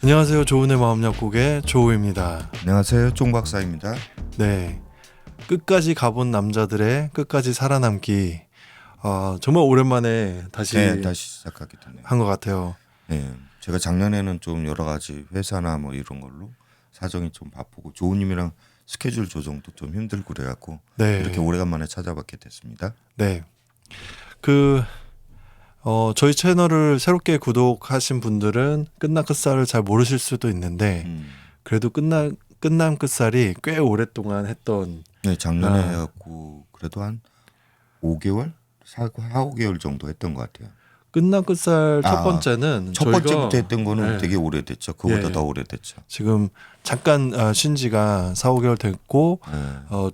안녕하세요. 조은의 마음 약국의 조우입니다. 안녕하세요. 쫑 박사입니다. 네, 끝까지 가본 남자들의 끝까지 살아남기. 정말 오랜만에 다시 다시 시작하게 되네요. 한 것 같아요. 네, 제가 작년에는 좀 여러 가지 회사나 뭐 이런 걸로 사정이 좀 바쁘고 조우님이랑 스케줄 조정도 좀 힘들고 그래갖고 네, 이렇게 오래간만에 찾아뵙게 됐습니다. 네, 저희 채널을 새롭게 구독하신 분들은 끝난 끝살을 잘 모르실 수도 있는데 그래도 끝난 끝살이 꽤 오랫동안 했던. 네, 작년에 해갖고 그래도 한 5개월? 4, 5개월 정도 했던 것 같아요. 끝난 끝살 첫 번째는 첫 번째부터 했던 거는 네, 되게 오래됐죠. 그거보다 예. 더 오래됐죠. 지금 잠깐 쉰 지가 4, 5개월 됐고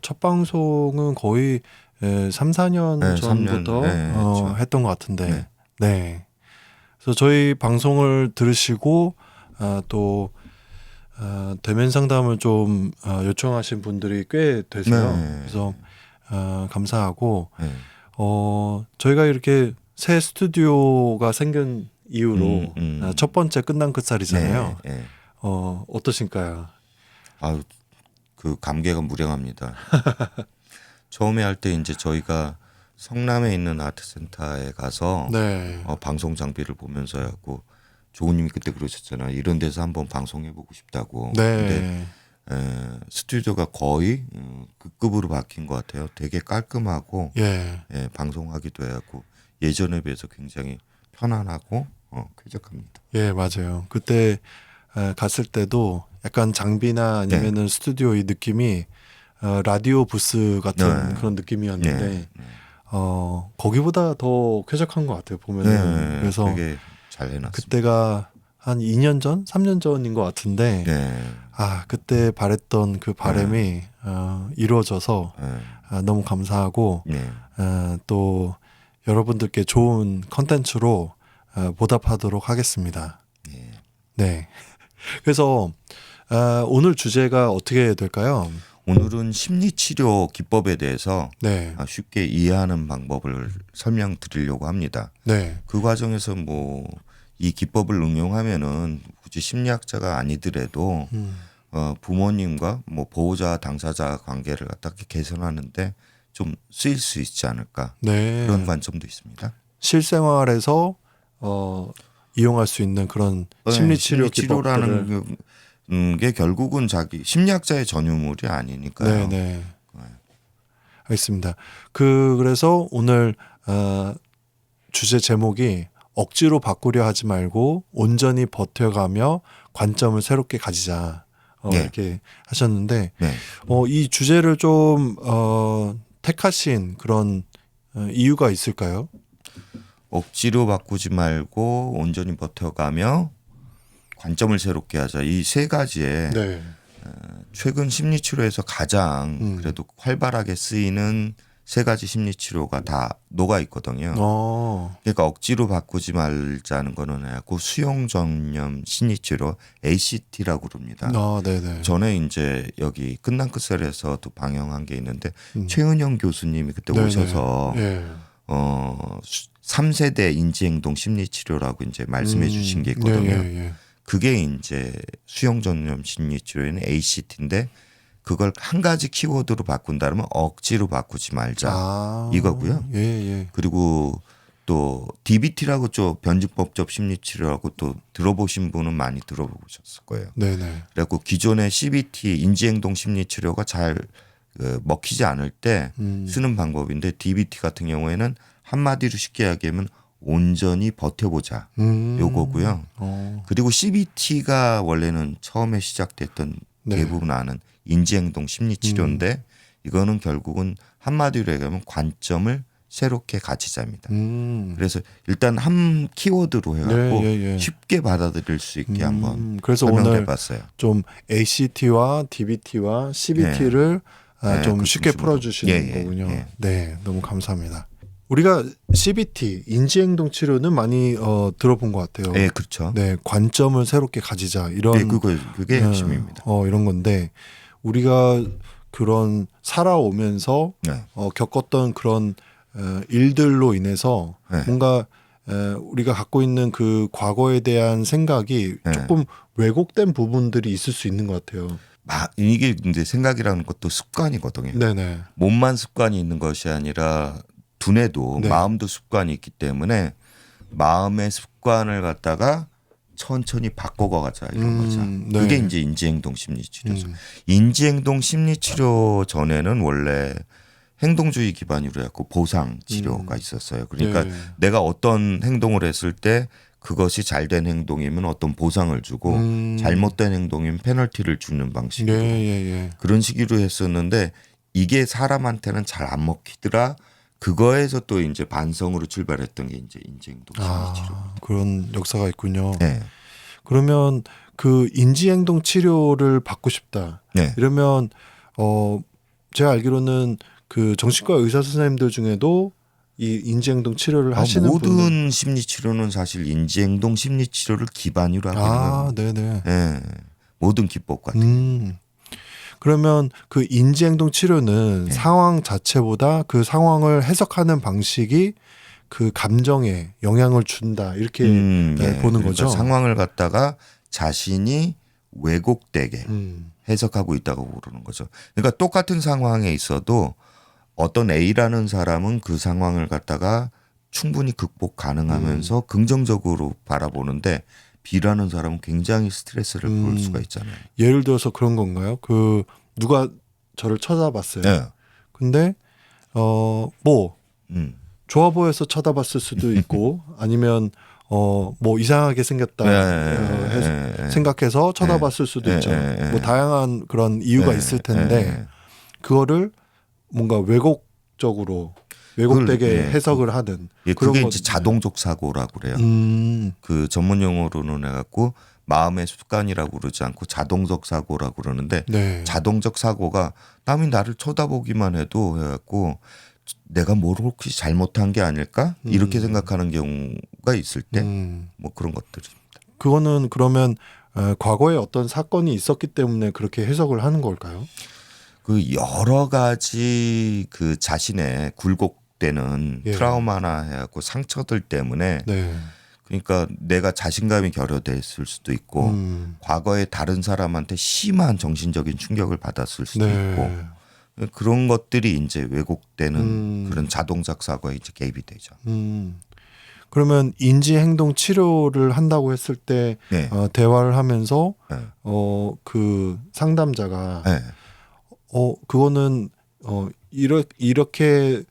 첫 방송은 거의 3, 4년 네, 전부터 3년, 네, 그렇죠. 했던 것 같은데 네. 네. 그래서 저희 방송을 들으시고 또 대면 상담을 좀 요청하신 분들이 꽤 되세요. 네. 그래서 감사하고 네. 저희가 이렇게 새 스튜디오가 생긴 이후로 첫 번째 끝난 끝살이잖아요. 네, 네. 어떠신가요? 아유, 그 감개가 무량합니다. 처음에 할 때 이제 저희가 성남에 있는 아트센터에 가서 네. 방송 장비를 보면서 하고 조우님이 그때 그러셨잖아요. 이런 데서 한번 방송해보고 싶다고. 네. 근데 스튜디오가 거의 그 급으로 바뀐 것 같아요. 되게 깔끔하고 예. 방송하기도 해갖고 예전에 비해서 굉장히 편안하고 쾌적합니다. 예, 맞아요. 그때 갔을 때도 약간 장비나 아니면은 스튜디오 이 느낌이 라디오 부스 같은 네. 그런 느낌이었는데 네. 거기보다 더 쾌적한 것 같아요. 보면은. 네. 그래서 되게 잘 해놨습니다. 그때가 한 2년 전, 3년 전인 것 같은데 네. 그때 바랬던 그 바람이 이루어져서 네. 너무 감사하고 네. 또 여러분들께 좋은 컨텐츠로 보답하도록 하겠습니다. 네. 네. 그래서 오늘 주제가 어떻게 될까요? 오늘은 심리치료 기법에 대해서 네. 쉽게 이해하는 방법을 설명드리려고 합니다. 네. 그 과정에서 뭐 이 기법을 응용하면은 굳이 심리학자가 아니더라도 부모님과 뭐 보호자 당사자 관계를 어떻게 개선하는데 좀 쓰일 수 있지 않을까 네. 그런 관점도 있습니다. 실생활에서 이용할 수 있는 그런 심리치료 기법들을. 심리치료라는 게 결국은 자기 심리학자의 전유물이 아니니까요. 네. 알겠습니다. 그래서 오늘 주제 제목이 억지로 바꾸려 하지 말고 온전히 버텨가며 관점을 새롭게 가지자 이렇게 하셨는데 네. 이 주제를 좀 택하신 그런 이유가 있을까요? 억지로 바꾸지 말고 온전히 버텨가며 관점을 새롭게 하자. 이 세 가지에 네. 최근 심리치료에서 가장 그래도 활발하게 쓰이는 세 가지 심리치료가 다 녹아 있거든요. 그러니까 억지로 바꾸지 말자는 거는 해갖고 수용 전념 심리치료 ACT라고 그럽니다. 네네. 전에 이제 여기 끝난 끝살에서도 방영한 게 있는데 최은영 교수님이 그때 네네. 오셔서 예. 3세대 인지행동 심리치료라고 이제 말씀해 주신 게 있거든요. 예. 그게 이제 수용 전념 심리치료에는 ACT인데 그걸 한 가지 키워드로 바꾼다면 억지로 바꾸지 말자 이거고요. 예. 그리고 또 DBT라고 좀 변증법적 심리치료라고 또 들어보신 분은 많이 들어보셨을 거예요. 네네. 그래갖고 기존의 CBT 인지행동 심리치료가 잘 먹히지 않을 때 쓰는 방법인데 DBT 같은 경우에는 한마디로 쉽게 이야기하면 온전히 버텨보자 요거고요. 그리고 CBT가 원래는 처음에 시작됐던 대부분 아는 인지행동 심리치료인데 이거는 결국은 한마디로 얘기하면 관점을 새롭게 가지자입니다. 그래서 일단 한 키워드로 해갖고 쉽게 받아들일 수 있게 한번 그래서 설명해봤어요. 오늘 좀 ACT와 DBT와 CBT를 좀 그 쉽게 중심으로. 풀어주시는 거군요. 네, 너무 감사합니다. 우리가 CBT 인지행동 치료는 많이 들어본 것 같아요. 네, 그렇죠. 네, 관점을 새롭게 가지자 이런. 네, 그게 핵심입니다. 이런 건데 우리가 그런 살아오면서 네. 겪었던 그런 일들로 인해서 뭔가 우리가 갖고 있는 그 과거에 대한 생각이 네. 조금 왜곡된 부분들이 있을 수 있는 것 같아요. 이게 이제 생각이라는 것도 습관이거든요. 네네. 몸만 습관이 있는 것이 아니라 두뇌도 네. 마음도 습관이 있기 때문에 마음의 습관을 갖다가 천천히 바꿔가자 이런 거죠. 네. 그게 이제 인지행동 심리치료죠. 음. 인지행동 심리치료 전에는 원래 행동주의 기반으로 해갖고 보상 치료가 있었어요. 그러니까 네. 내가 어떤 행동을 했을 때 그것이 잘된 행동이면 어떤 보상을 주고 잘못된 행동이면 페널티를 주는 방식으로 예. 그런 식으로 했었는데 이게 사람한테는 잘 안 먹히더라. 그거에서 또 이제 반성으로 출발했던 게 이제 인지행동 심리치료. 그런 역사가 있군요. 네. 그러면 그 인지행동 치료를 받고 싶다. 네. 이러면 제가 알기로는 그 정신과 의사 선생님들 중에도 이 인지행동 치료를 하시는 모든 분들. 심리치료는 사실 인지행동 심리치료를 기반으로 하고 있는 네네. 네. 모든 기법 같은 그러면 그 인지행동 치료는 네. 상황 자체보다 그 상황을 해석하는 방식이 그 감정에 영향을 준다 이렇게 보는 그러니까 거죠. 상황을 갖다가 자신이 왜곡되게 음. 해석하고 있다고 그러는 거죠. 그러니까 똑같은 상황에 있어도 어떤 A라는 사람은 그 상황을 갖다가 충분히 극복 가능하면서 긍정적으로 바라보는데 B라는 사람은 굉장히 스트레스를 볼 수가 있잖아요. 예를 들어서 그런 건가요? 그 누가 저를 쳐다봤어요. 네. 근데 뭐 음. 좋아 보여서 쳐다봤을 수도 있고 아니면 뭐 이상하게 생겼다 생각해서 쳐다봤을 수도 있죠. 뭐 다양한 그런 이유가 있을 텐데 그거를 뭔가 왜곡되게 해석을 하든 그게 이제 자동적 사고라고 그래요. 그 전문 용어로는 해갖고 마음의 습관이라고 그러지 않고 자동적 사고라고 그러는데 네. 자동적 사고가 남이 나를 쳐다보기만 해도 해갖고 내가 뭘 혹시 잘못한 게 아닐까 이렇게 생각하는 경우가 있을 때 뭐 그런 것들입니다. 그거는 그러면 과거에 어떤 사건이 있었기 때문에 그렇게 해석을 하는 걸까요? 그 여러 가지 그 자신의 굴곡되는 트라우마나 해갖고 상처들 때문에 네. 그러니까 내가 자신감이 결여됐을 수도 있고 과거에 다른 사람한테 심한 정신적인 충격을 받았을 수도 있고 그런 것들이 이제 왜곡되는 그런 자동적 사고에 이제 개입이 되죠. 그러면 인지행동 치료를 한다고 했을 때 대화를 하면서 그 상담자가 그거는 이렇게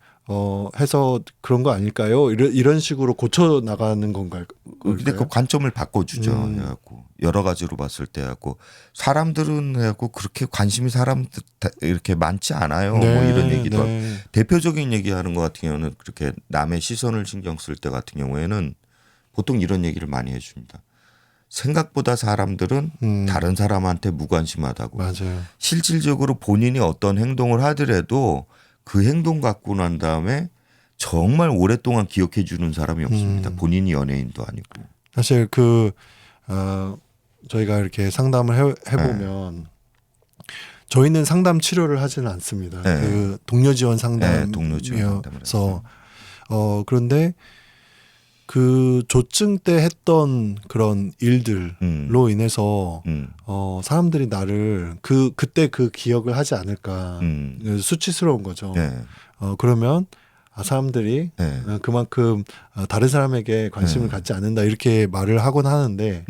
해서 그런 거 아닐까요? 이런 식으로 고쳐 나가는 건가요? 근데 그 관점을 바꿔주죠. 해갖고 여러 가지로 봤을 때 해갖고 사람들은 해갖고 그렇게 관심이 사람들 이렇게 많지 않아요. 뭐 이런 얘기도 하고. 대표적인 얘기하는 것 같은 경우는 그렇게 남의 시선을 신경 쓸 때 같은 경우에는 보통 이런 얘기를 많이 해줍니다. 생각보다 사람들은 다른 사람한테 무관심하다고. 맞아요. 실질적으로 본인이 어떤 행동을 하더라도 그 행동 갖고 난 다음에 정말 오랫동안 기억해 주는 사람이 없습니다. 본인이 연예인도 아니고. 사실 저희가 이렇게 상담을 해보면 저희는 상담 치료를 하지는 않습니다. 그 동료 지원 상담이어서 그런데 그 조증 때 했던 그런 일들로 인해서 사람들이 나를 그때 그 기억을 하지 않을까 수치스러운 거죠. 그러면 사람들이 그만큼 다른 사람에게 관심을 갖지 않는다 이렇게 말을 하곤 하는데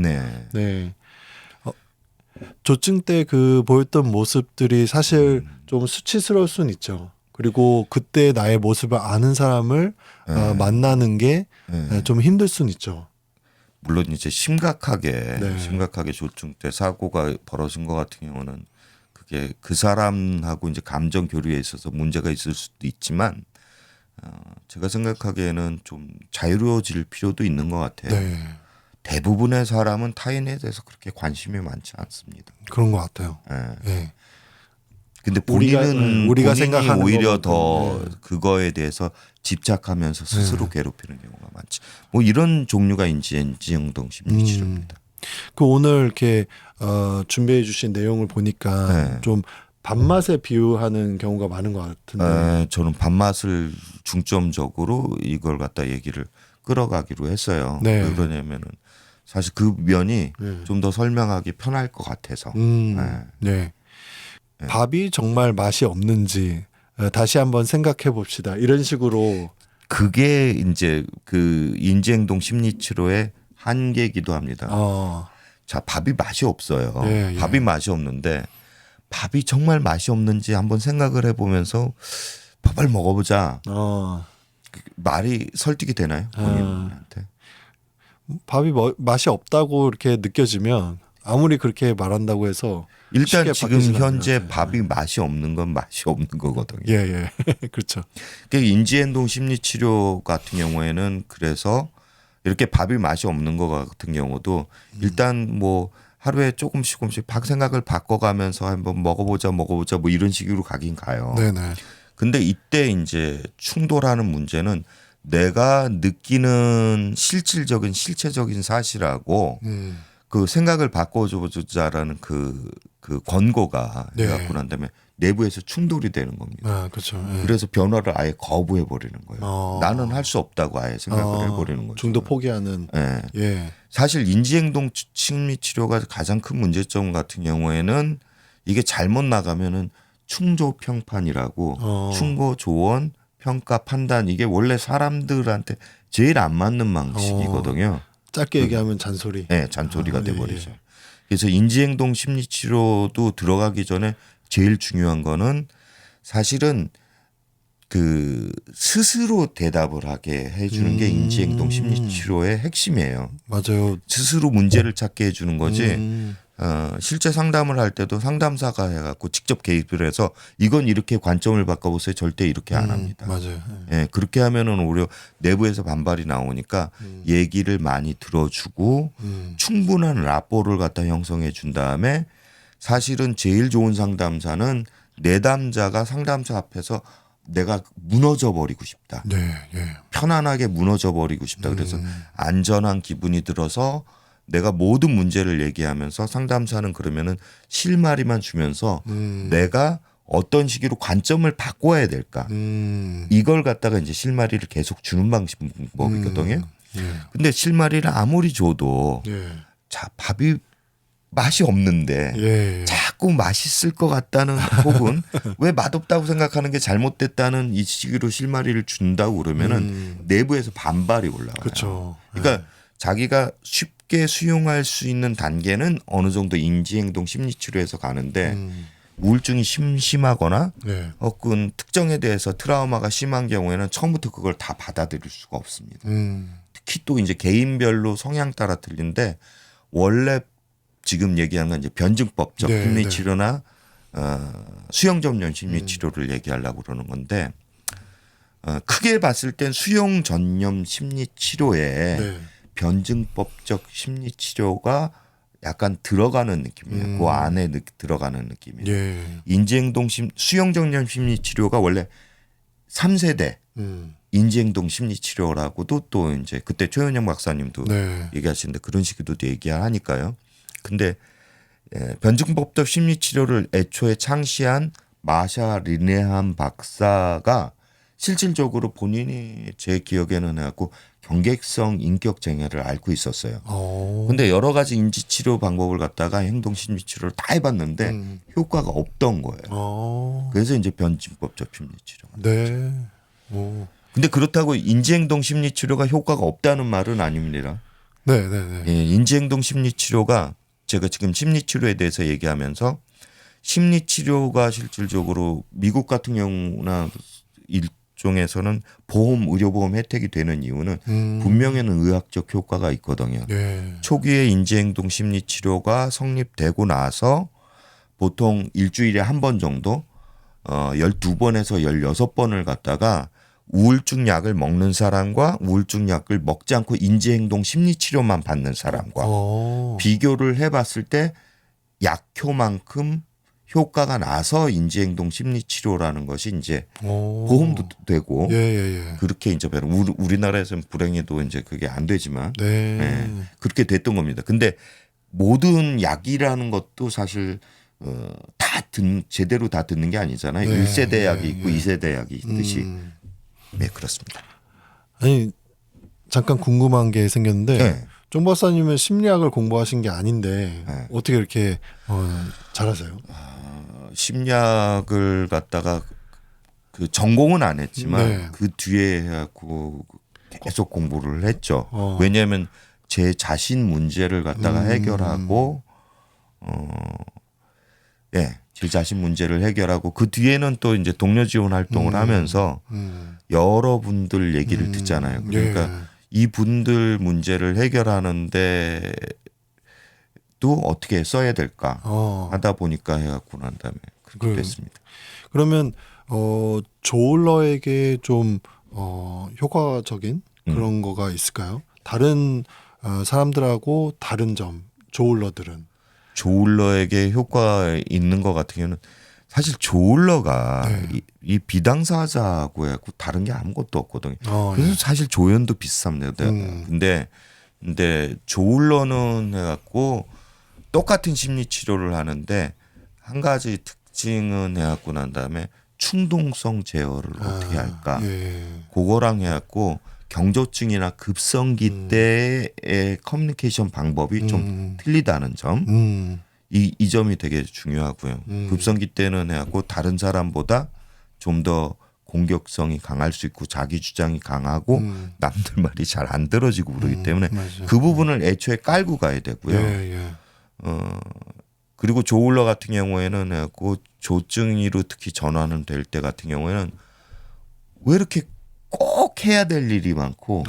조증 때 그 보였던 모습들이 사실 좀 수치스러울 수는 있죠. 그리고 그때 나의 모습을 아는 사람을 만나는 게 좀 힘들 수는 있죠. 물론 이제 심각하게 조증 때 사고가 벌어진 것 같은 경우는 그게 그 사람하고 이제 감정 교류에 있어서 문제가 있을 수도 있지만 제가 생각하기에는 좀 자유로워질 필요도 있는 것 같아요. 대부분의 사람은 타인에 대해서 그렇게 관심이 많지 않습니다. 그런 것 같아요. 근데 우리가 생각하는 오히려 것만큼, 더 그거에 대해서 집착하면서 스스로 괴롭히는 경우가 많지. 뭐 이런 종류가 인지행동 심리치료입니다. 그 오늘 이렇게 준비해 주신 내용을 보니까 좀 밥맛에 비유하는 경우가 많은 것 같은데. 저는 밥맛을 중점적으로 이걸 갖다 얘기를 끌어가기로 했어요. 네. 왜 그러냐면은 사실 그 면이 네. 좀 더 설명하기 편할 것 같아서. 네. 네. 밥이 정말 맛이 없는지 다시 한번 생각해 봅시다. 이런 식으로. 그게 이제 그 인지행동 심리치료의 한계이기도 합니다. 자, 밥이 맛이 없어요. 예, 예. 밥이 맛이 없는데 밥이 정말 맛이 없는지 한번 생각을 해보면서 밥을 먹어보자. 말이 설득이 되나요? 본인한테? 밥이 맛이 없다고 이렇게 느껴지면 아무리 그렇게 말한다고 해서 일단 쉽게 지금 바뀌진 현재 않더라고요. 밥이 맛이 없는 건 맛이 없는 거거든요. 예. 그렇죠. 그러니까 인지행동 심리치료 같은 경우에는 그래서 이렇게 밥이 맛이 없는 거 같은 경우도 일단 뭐 하루에 조금씩 생각을 바꿔가면서 한번 먹어보자 뭐 이런 식으로 가긴 가요. 네네. 근데 이때 이제 충돌하는 문제는 내가 느끼는 실체적인 사실하고 그 생각을 바꿔주자라는 그 권고가 네. 해갖고 난 다음에 내부에서 충돌이 되는 겁니다. 그렇죠. 그래서 변화를 아예 거부해 버리는 거예요. 나는 할 수 없다고 아예 생각을 해버리는 거죠. 중도 포기하는. 예. 예. 사실 인지행동 심리치료가 가장 큰 문제점 같은 경우에는 이게 잘못 나가면은 충조평판이라고 충고, 조언, 평가, 판단 이게 원래 사람들한테 제일 안 맞는 방식이거든요. 짧게 얘기하면 잔소리. 네, 잔소리가 예. 돼버리죠. 그래서 인지행동 심리치료도 들어가기 전에 제일 중요한 거는 사실은 그 스스로 대답을 하게 해주는 게 인지행동 심리치료의 핵심이에요. 맞아요. 스스로 문제를 찾게 해주는 거지. 실제 상담을 할 때도 상담사가 해갖고 직접 개입을 해서 이건 이렇게 관점을 바꿔보세요. 절대 이렇게 안 합니다. 맞아요. 예, 그렇게 하면은 오히려 내부에서 반발이 나오니까 얘기를 많이 들어주고 충분한 라포를 갖다 형성해 준 다음에 사실은 제일 좋은 상담사는 내담자가 상담사 앞에서 내가 무너져 버리고 싶다. 네. 예. 편안하게 무너져 버리고 싶다. 그래서 안전한 기분이 들어서 내가 모든 문제를 얘기하면서 상담사는 그러면은 실마리만 주면서 내가 어떤 식으로 관점을 바꿔야 될까 이걸 갖다가 이제 실마리를 계속 주는 방법이거든요. 근데 실마리를 아무리 줘도 자 밥이 맛이 없는데 예. 자꾸 맛있을 것 같다는 혹은 왜 맛없다고 생각하는 게 잘못됐다는 이 식으로 실마리를 준다고 그러면은 내부에서 반발이 올라와요. 그렇죠. 그러니까 자기가 쉽게 수용할 수 있는 단계는 어느 정도 인지행동 심리치료에서 가는데 우울증이 심하거나 네. 혹은 특정에 대해서 트라우마가 심한 경우에는 처음부터 그걸 다 받아들일 수가 없습니다. 특히 또 이제 개인별로 성향 따라 틀린데 원래 지금 얘기하는 건 이제 변증법적 네, 심리치료나 수용 전념 심리치료를 얘기하려고 그러는 건데 크게 봤을 땐 수용 전념 심리치료에 변증법적 심리치료가 약간 들어가는 느낌이에요. 그 안에 들어가는 느낌이에요. 예. 인지행동 수용 전념 심리치료가 원래 3세대 인지행동 심리치료라고도 또 이제 그때 최은영 박사님도 얘기하시는데 그런 식으로도 얘기하니까요. 근데 변증법적 심리치료를 애초에 창시한 마샤 리네함 박사가 실질적으로 본인이 제 기억에는 해갖고 경객성 인격 장애를 앓고 있었어요. 근데 여러 가지 인지치료 방법을 갖다가 행동심리치료를 다 해봤는데 효과가 없던 거예요. 그래서 이제 변증법적 심리치료가. 네. 근데 그렇다고 인지행동 심리치료가 효과가 없다는 말은 아닙니다. 네. 예, 인지행동 심리치료가 제가 지금 심리치료에 대해서 얘기하면서 심리치료가 실질적으로 미국 같은 경우나 일종에서는 의료보험 혜택이 되는 이유는 분명히는 의학적 효과가 있거든요. 초기에 인지행동 심리치료가 성립되고 나서 보통 일주일에 한 번 정도 12번에서 16번을 갖다가 우울증 약을 먹는 사람과 우울증 약을 먹지 않고 인지행동 심리치료만 받는 사람과 비교를 해봤을 때 약효만큼 효과가 나서 인지행동 심리치료라는 것이 이제 보험도 되고 그렇게 이제 우리나라에서는 불행히도 이제 그게 안 되지만 그렇게 됐던 겁니다. 근데 모든 약이라는 것도 사실 제대로 다 듣는 게 아니잖아요. 1세대 약이 있고 2세대 약이 있듯이. 네, 그렇습니다. 아니 잠깐 궁금한 게 생겼는데 네. 종 박사님은 심리학을 공부하신 게 아닌데 네. 어떻게 이렇게 잘하세요? 심리학을 갖다가 그 전공은 안 했지만 네. 그 뒤에 해갖고 계속 공부를 했죠. 어. 왜냐하면 제 자신 문제를 갖다가 해결하고 제 자신 문제를 해결하고 그 뒤에는 또 이제 동료 지원 활동을 하면서 여러분들 얘기를 듣잖아요. 그러니까 예. 이 분들 문제를 해결하는데 또 어떻게 써야 될까 하다 보니까 해갖고 난 다음에 그렇게 됐습니다. 그러면 조울러에게 좀 효과적인 그런 거가 있을까요? 다른 사람들하고 다른 점, 조울러들은. 조울러에게 효과 있는 것 같은 경우는 사실 조울러가 네. 이 비당사자하고 해갖고 다른 게 아무것도 없거든요. 그래서 예. 사실 조연도 비슷합니다. 근데 조울러는 해갖고 똑같은 심리 치료를 하는데 한 가지 특징은 해갖고 난 다음에 충동성 제어를 어떻게 할까? 예. 그거랑 해갖고 경조증이나 급성기 때의 커뮤니케이션 방법이 좀 틀리다는 점. 이 점이 되게 중요하고요. 급성기 때는 해갖고 다른 사람보다 좀 더 공격성이 강할 수 있고 자기 주장이 강하고 남들 말이 잘 안 들어지고 그러기 때문에 맞아요. 그 부분을 애초에 깔고 가야 되고요. 예. 그리고 조울러 같은 경우에는 해갖고 조증이로 특히 전환은 될 때 같은 경우에는 왜 이렇게 꼭 해야 될 일이 많고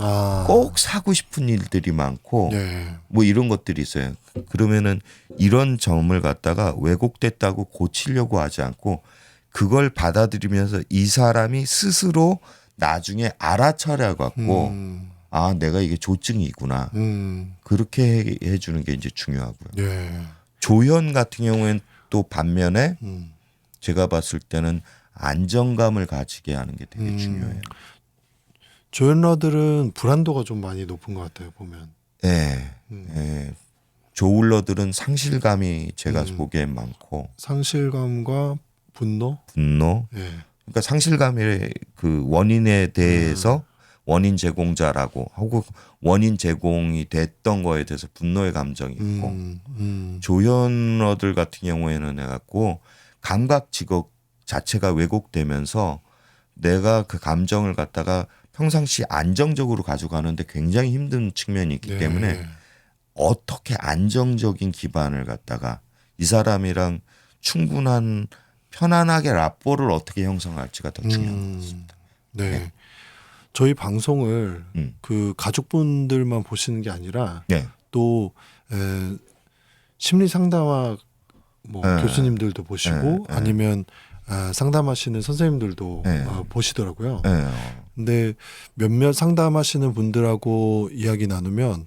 꼭 사고 싶은 일들이 많고 예. 뭐 이런 것들이 있어요. 그러면은 이런 점을 갖다가 왜곡됐다고 고치려고 하지 않고 그걸 받아들이면서 이 사람이 스스로 나중에 알아차려 갖고 아 내가 이게 조증이구나 그렇게 해주는 게 이제 중요하고요. 예. 조현 같은 경우에는 또 반면에 제가 봤을 때는 안정감을 가지게 하는 게 되게 중요해요. 조연러들은 불안도가 좀 많이 높은 것 같아요, 보면. 예. 예. 조울러들은 상실감이 제가 보기엔 많고 상실감과 분노? 분노. 예. 그러니까 상실감의 그 원인에 대해서 원인 제공자라고 하고 원인 제공이 됐던 거에 대해서 분노의 감정이 있고 조현러들 같은 경우에는 해갖고 감각 직업 자체가 왜곡되면서 내가 그 감정을 갖다가 평상시 안정적으로 가져가는데 굉장히 힘든 측면이 있기 때문에 어떻게 안정적인 기반을 갖다가 이 사람이랑 충분한 편안하게 라포를 어떻게 형성할지가 더 중요한 것입니다. 네. 저희 방송을 그 가족분들만 보시는 게 아니라 네. 또 심리 상담학 뭐 교수님들도 보시고 아니면 상담하시는 선생님들도 보시더라고요. 근데 몇몇 상담하시는 분들하고 이야기 나누면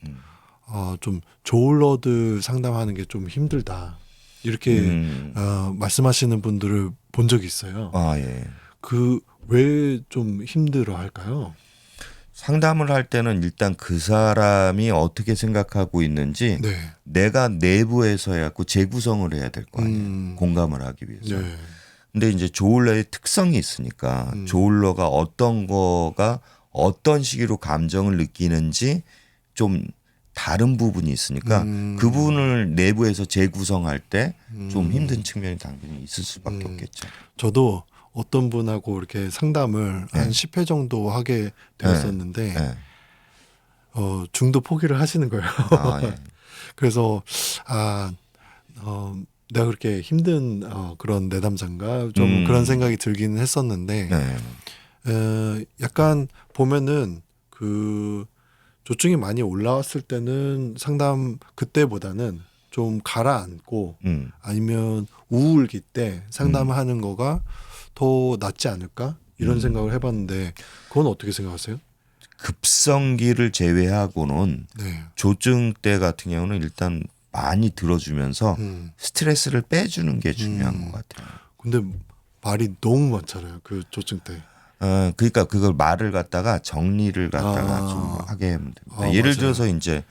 좀 조울러들 상담하는 게 좀 힘들다 이렇게 말씀하시는 분들을 본 적이 있어요. 아, 예. 그 왜 좀 힘들어 할까요? 상담을 할 때는 일단 그 사람이 어떻게 생각하고 있는지 네. 내가 내부에서 해갖고 재구성을 해야 될 거 아니에요. 공감을 하기 위해서. 네. 근데 이제 조울러의 특성이 있으니까 조울러가 어떤 거가 어떤 시기로 감정을 느끼는지 좀 다른 부분이 있으니까 그 부분을 내부에서 재구성할 때 좀 힘든 측면이 당연히 있을 수밖에 없겠죠. 저도 어떤 분하고 이렇게 상담을 한 10회 정도 하게 되었었는데 중도 포기를 하시는 거예요. 아, 예. 그래서 내가 그렇게 힘든 그런 내담자인가 좀 그런 생각이 들기는 했었는데 약간 보면은 그 조증이 많이 올라왔을 때는 상담 그때보다는 좀 가라앉고 아니면 우울기 때 상담하는 거가 더 낫지 않을까 이런 생각을 해봤는데 그건 어떻게 생각하세요? 급성기를 제외하고는 네. 조증 때 같은 경우는 일단 많이 들어주면서 스트레스를 빼주는 게 중요한 것 같아요. 근데 말이 너무 많잖아요. 그 조증 때. 그러니까 그걸 말을 갖다가 정리를 갖다가 좀 하게 하면 됩니다. 예를 맞아요. 들어서 이제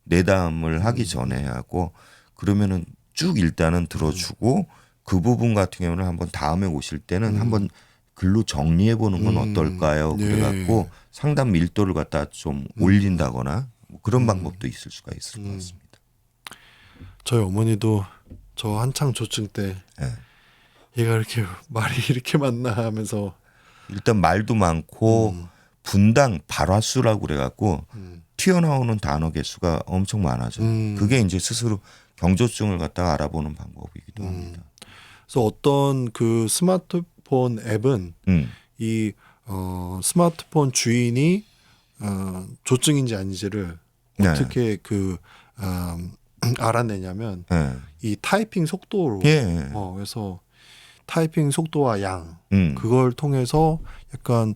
내담을 하기 전에 하고 그러면은 쭉 일단은 들어주고 그 부분 같은 경우는 한번 다음에 오실 때는 한번 글로 정리해 보는 건 어떨까요? 예. 그래갖고 상담 밀도를 갖다 좀 올린다거나 뭐 그런 방법도 있을 수가 있을 것 같습니다. 저희 어머니도 저 한창 조증 때 예. 얘가 이렇게 말이 이렇게 많나 하면서 일단 말도 많고 분당 발화수라고 그래갖고 튀어나오는 단어 개수가 엄청 많아져요. 그게 이제 스스로 경조증을 갖다가 알아보는 방법이기도 합니다. 그래서 어떤 그 스마트폰 앱은 이 스마트폰 주인이 조증인지 아닌지를 네. 어떻게 알아내냐면 예. 이 타이핑 속도로 예. 그래서 타이핑 속도와 양 음. 그걸 통해서 약간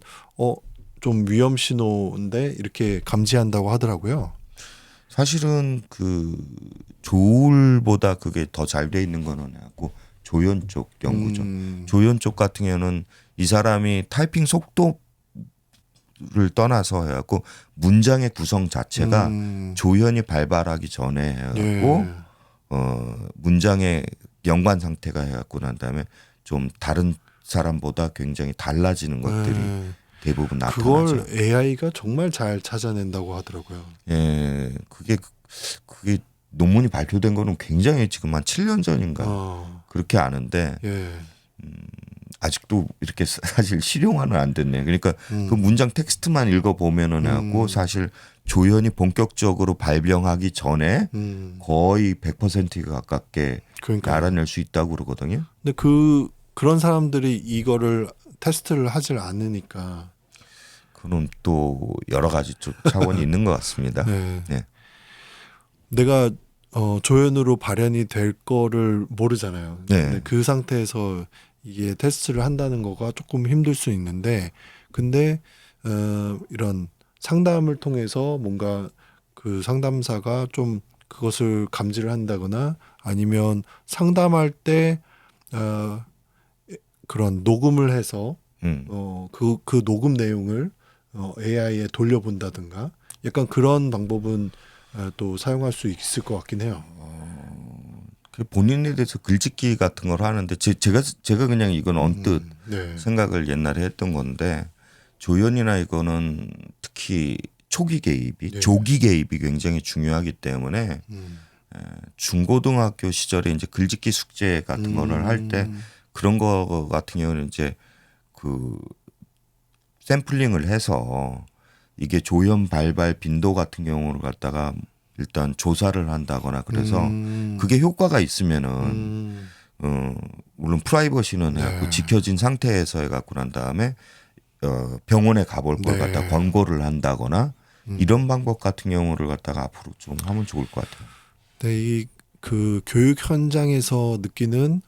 좀 위험 신호인데 이렇게 감지한다고 하더라고요. 사실은 그 조울보다 그게 더 잘 돼 있는 거는 해갖고 조연 쪽 연구죠. 조연 쪽 같은 경우는 이 사람이 타이핑 속도를 떠나서 해갖고 문장의 구성 자체가 조연이 발발하기 전에 해갖고 문장의 연관 상태가 해갖고 난 다음에 좀 다른 사람보다 굉장히 달라지는 것들이 대부분 나타나죠. 그걸 AI가 정말 잘 찾아낸다고 하더라고요. 예, 그게 논문이 발표된 거는 굉장히 지금 한 7년 전인가 그렇게 아는데 아직도 이렇게 사실 실용화는 안 됐네. 그러니까 그 문장 텍스트만 읽어보면은 하고 사실 조연이 본격적으로 발병하기 전에 거의 100%에 가깝게 알아낼 수 있다고 그러거든요. 근데 그런 사람들이 이거를 테스트를 하질 않으니까 그럼 또 여러 가지 좀 차원이 있는 것 같습니다. 네. 네. 내가 조연으로 발현이 될 거를 모르잖아요. 네. 근데 그 상태에서 이게 테스트를 한다는 거가 조금 힘들 수 있는데 근데 이런 상담을 통해서 뭔가 그 상담사가 좀 그것을 감지를 한다거나 아니면 상담할 때 그런 녹음을 해서 그 녹음 내용을 AI에 돌려본다든가 약간 그런 방법은 또 사용할 수 있을 것 같긴 해요. 본인에 대해서 글짓기 같은 걸 하는데 제가 그냥 이건 언뜻 생각을 옛날에 했던 건데 조연이나 이거는 특히 초기 개입이 조기 개입이 굉장히 중요하기 때문에 중고등학교 시절에 이제 글짓기 숙제 같은 거를 할 때 그런 거 같은 경우는 이제 그 샘플링을 해서 이게 조연 발발 빈도 같은 경우를 갖다가 일단 조사를 한다거나 그래서 그게 효과가 있으면은 물론 프라이버시는 해갖고 지켜진 상태에서 해갖고 난 다음에 병원에 가볼 걸 갖다 권고를 한다거나 이런 방법 같은 경우를 갖다가 앞으로 좀 하면 좋을 것 같아요. 네, 그 교육 현장에서 느끼는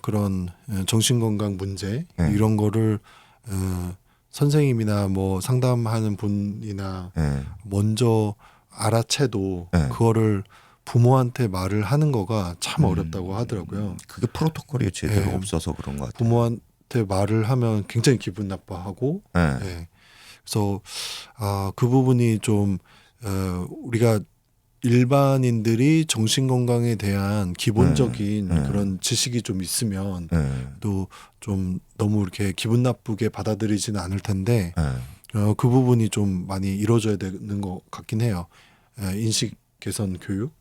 그런 정신건강 문제 이런 거를 선생님이나 뭐 상담하는 분이나 먼저 알아채도 그거를 부모한테 말을 하는 거가 참 어렵다고 하더라고요. 그게 프로토콜이 제대로 없어서 그런 것 같아요. 부모한테 말을 하면 굉장히 기분 나빠하고 그래서 그 부분이 좀 우리가 일반인들이 정신건강에 대한 기본적인 그런 지식이 좀 있으면 또 좀 너무 이렇게 기분 나쁘게 받아들이지는 않을 텐데 그 부분이 좀 많이 이루어져야 되는 것 같긴 해요. 인식 개선 교육.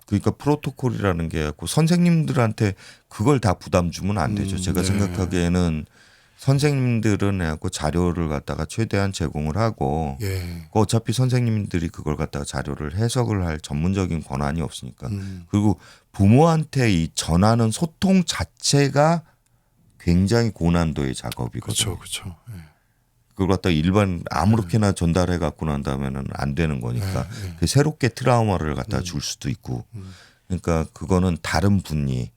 그러니까 프로토콜이라는 게 선생님들한테 그걸 다 부담 주면 안 되죠. 제가 생각하기에는 선생님들은 해갖고 자료를 갖다가 최대한 제공을 하고 어차피 선생님들이 그걸 갖다가 자료를 해석을 할 전문적인 권한이 없으니까 그리고 부모한테 이 전하는 소통 자체가 굉장히 고난도의 작업이거든요. 그렇죠. 그걸 갖다 일반 아무렇게나 전달해 갖고 난 다음에는 안 되는 거니까 새롭게 트라우마를 갖다 줄 수도 있고 그러니까 그거는 다른 분이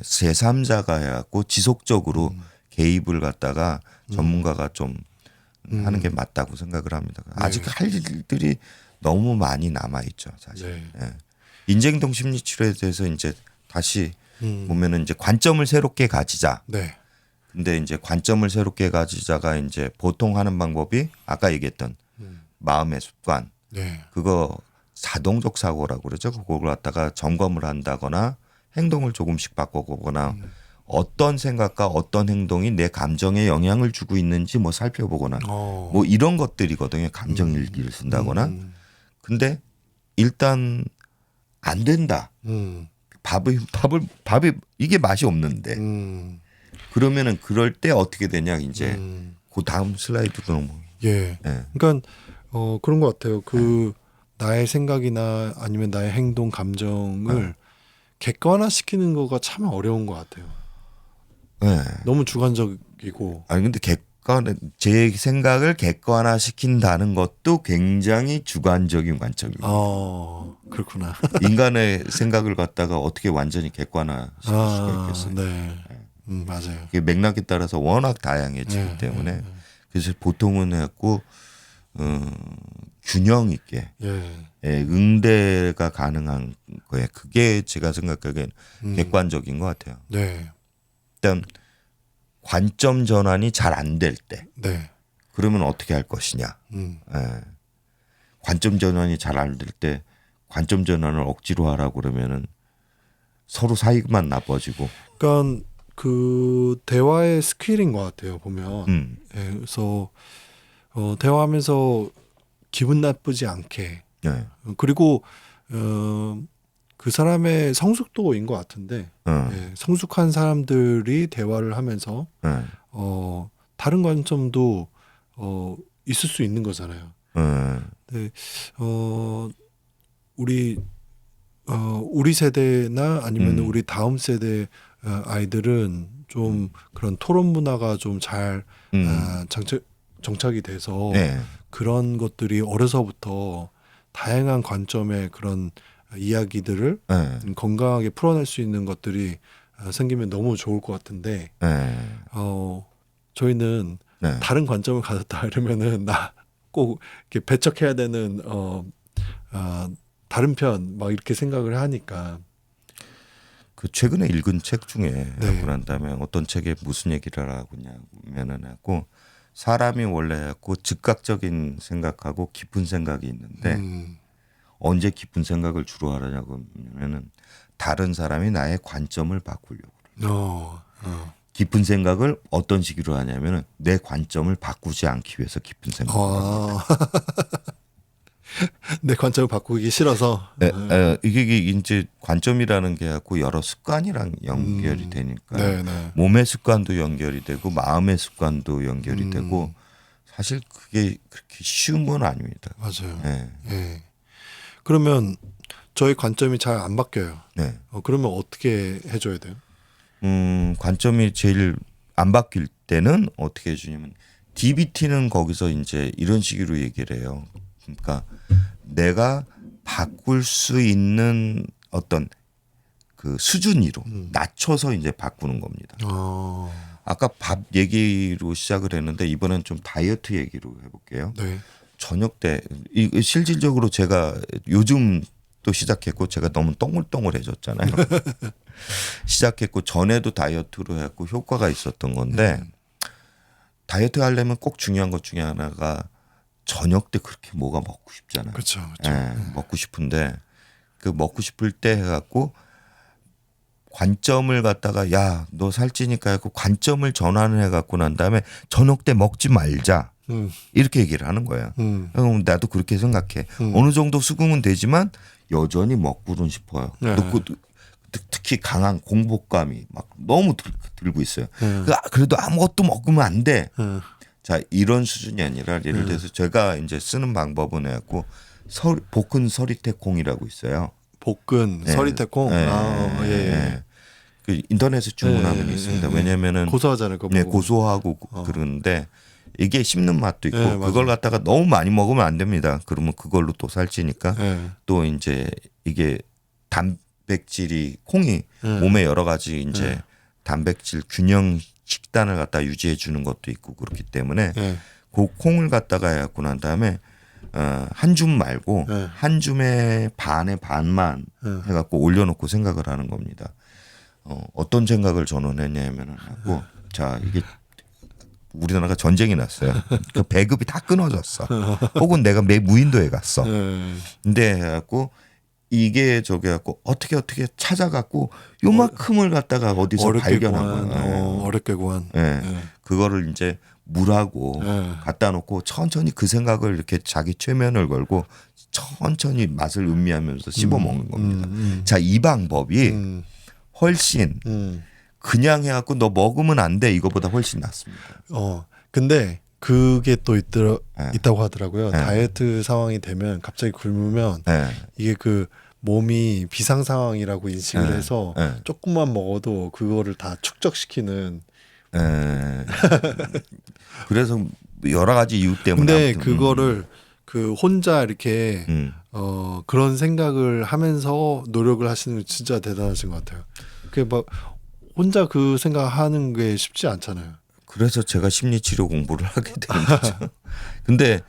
제3자가 해갖고 지속적으로 개입을 갖다가 전문가가 좀 하는 게 맞다고 생각을 합니다. 아직 할 일들이 너무 많이 남아 있죠, 사실. 인지행동 심리치료에 대해서 이제 다시 보면은 이제 관점을 새롭게 가지자. 근데 이제 관점을 새롭게 가지자가 이제 보통 하는 방법이 아까 얘기했던 마음의 습관. 그거 자동적 사고라고 그러죠. 그걸 갖다가 점검을 한다거나 행동을 조금씩 바꿔보거나 어떤 생각과 어떤 행동이 내 감정에 영향을 주고 있는지 뭐 살펴보거나 뭐 이런 것들이거든요. 감정 일기를 쓴다거나. 근데 일단 안 된다. 밥이 이게 맛이 없는데. 그러면은 그럴 때 어떻게 되냐 이제 그 다음 슬라이드도 너무. 예. 예. 그러니까 그런 것 같아요. 그 나의 생각이나 아니면 나의 행동, 감정을 객관화시키는 거가 참 어려운 것 같아요. 네. 너무 주관적이고. 아니 근데 제 생각을 객관화 시킨다는 것도 굉장히 주관적인 관점입니다. 그렇구나. 인간의 생각을 갖다가 어떻게 완전히 객관화 시킬 수가 있겠어요. 네. 맞아요. 그게 맥락에 따라서 워낙 다양해지기 때문에 그래서 보통은 해갖고 균형 있게 응대가 가능한 거예요. 그게 제가 생각하기엔 객관적인 것 같아요. 네. 일단 관점 전환이 잘 안 될 때, 네. 그러면 어떻게 할 것이냐. 관점 전환이 잘 안 될 때, 관점 전환을 억지로 하라고 그러면은 서로 사이만 나빠지고. 그러니까 그 대화의 스킬인 것 같아요. 보면. 그래서 대화하면서 기분 나쁘지 않게. 그리고 그 사람의 성숙도인 것 같은데 성숙한 사람들이 대화를 하면서 다른 관점도 있을 수 있는 거잖아요. 네, 우리 세대나 아니면 우리 다음 세대 아이들은 좀 그런 토론 문화가 좀 잘 정착이 돼서 그런 것들이 어려서부터 다양한 관점의 그런 이야기들을 건강하게 풀어낼 수 있는 것들이 생기면 너무 좋을 것 같은데 저희는 다른 관점을 가졌다 이러면은 나 꼭 이렇게 배척해야 되는 다른 편 막 이렇게 생각을 하니까. 그 최근에 읽은 책 중에 하고 난 다음에 어떤 책에 무슨 얘기를 하고 있냐면은 하고 사람이 원래 하고 즉각적인 생각하고 깊은 생각이 있는데 언제 깊은 생각을 주로 하느냐고 하면은 다른 사람이 나의 관점을 바꾸려고. 깊은 생각을 어떤 식으로 하냐면은 내 관점을 바꾸지 않기 위해서 깊은 생각을 합니다. 내 관점을 바꾸기 싫어서. 이게 이제 관점이라는 게 갖고 여러 습관이랑 연결이 되니까 네네. 몸의 습관도 연결이 되고 마음의 습관도 연결이 되고 사실 그게 그렇게 쉬운 건 아닙니다. 맞아요. 예. 그러면 저희 관점이 잘 안 바뀌어요. 그러면 어떻게 해줘야 돼요? 관점이 제일 안 바뀔 때는 어떻게 해주냐면 DBT는 거기서 이제 이런 식으로 얘기를 해요. 그러니까 내가 바꿀 수 있는 어떤 그 수준으로 낮춰서 이제 바꾸는 겁니다. 아까 밥 얘기로 시작을 했는데 이번엔 좀 다이어트 얘기로 해볼게요. 저녁 때 실질적으로 제가 요즘 또 시작했고 제가 너무 동글동글해졌잖아요. 시작했고 전에도 다이어트로 해갖고 효과가 있었던 건데 다이어트 하려면 꼭 중요한 것 중에 하나가 저녁 때 그렇게 뭐가 먹고 싶잖아요. 그렇죠. 먹고 싶은데 그 먹고 싶을 때 해갖고 관점을 갖다가 야, 너 살찌니까 해갖고 관점을 전환을 해갖고 난 다음에 저녁 때 먹지 말자. 이렇게 얘기를 하는 거예요. 그럼 나도 그렇게 생각해. 어느 정도 수긍은 되지만 여전히 먹고는 싶어요. 특히 강한 공복감이 막 너무 들고 있어요. 그래도 아무것도 먹으면 안 돼. 자, 이런 수준이 아니라 예를 들어서 제가 이제 쓰는 방법은 해갖고 볶은 서리태콩이라고 있어요. 볶은 서리태콩. 그 인터넷에 주문하면 있습니다. 왜냐면은 고소하잖아요. 그거 보고. 고소하고 그러는데 이게 씹는 맛도 있고 그걸 맞아요. 갖다가 너무 많이 먹으면 안 됩니다. 그러면 그걸로 또 살찌니까 또 이제 이게 단백질이 콩이 몸에 여러 가지 이제 단백질 균형 식단을 갖다 유지해 주는 것도 있고 그렇기 때문에 그 콩을 갖다가 해갖고 난 다음에 한 줌 말고 한 줌의 반만 해갖고 올려놓고 생각을 하는 겁니다. 어떤 생각을 저는 했냐면은 하고 자 이게 우리나라가 전쟁이 났어요. 그 배급이 다 끊어졌어. 혹은 내가 무인도에 갔어. 근데 해갖고 이게 저기 갖고 어떻게 찾아갖고 요만큼을 갖다가 어디서 발견한 거예요. 어렵게 구한. 예. 그거를 이제 물하고 갖다 놓고 천천히 그 생각을 이렇게 자기 최면을 걸고 천천히 맛을 음미하면서 씹어 먹는 겁니다. 자, 이 방법이 훨씬 그냥 해갖고 너 먹으면 안 돼 이거보다 훨씬 낫습니다. 근데 그게 또 있다고 하더라고요. 다이어트 상황이 되면 갑자기 굶으면 이게 그 몸이 비상 상황이라고 인식을 해서 조금만 먹어도 그거를 다 축적시키는. 그래서 여러 가지 이유 때문에. 근데 그거를 그 혼자 이렇게 그런 생각을 하면서 노력을 하시는 게 진짜 대단하신 것 같아요. 그 막 혼자 그 생각하는 게 쉽지 않잖아요. 그래서 제가 심리치료 공부를 하게 되는 거죠. 근데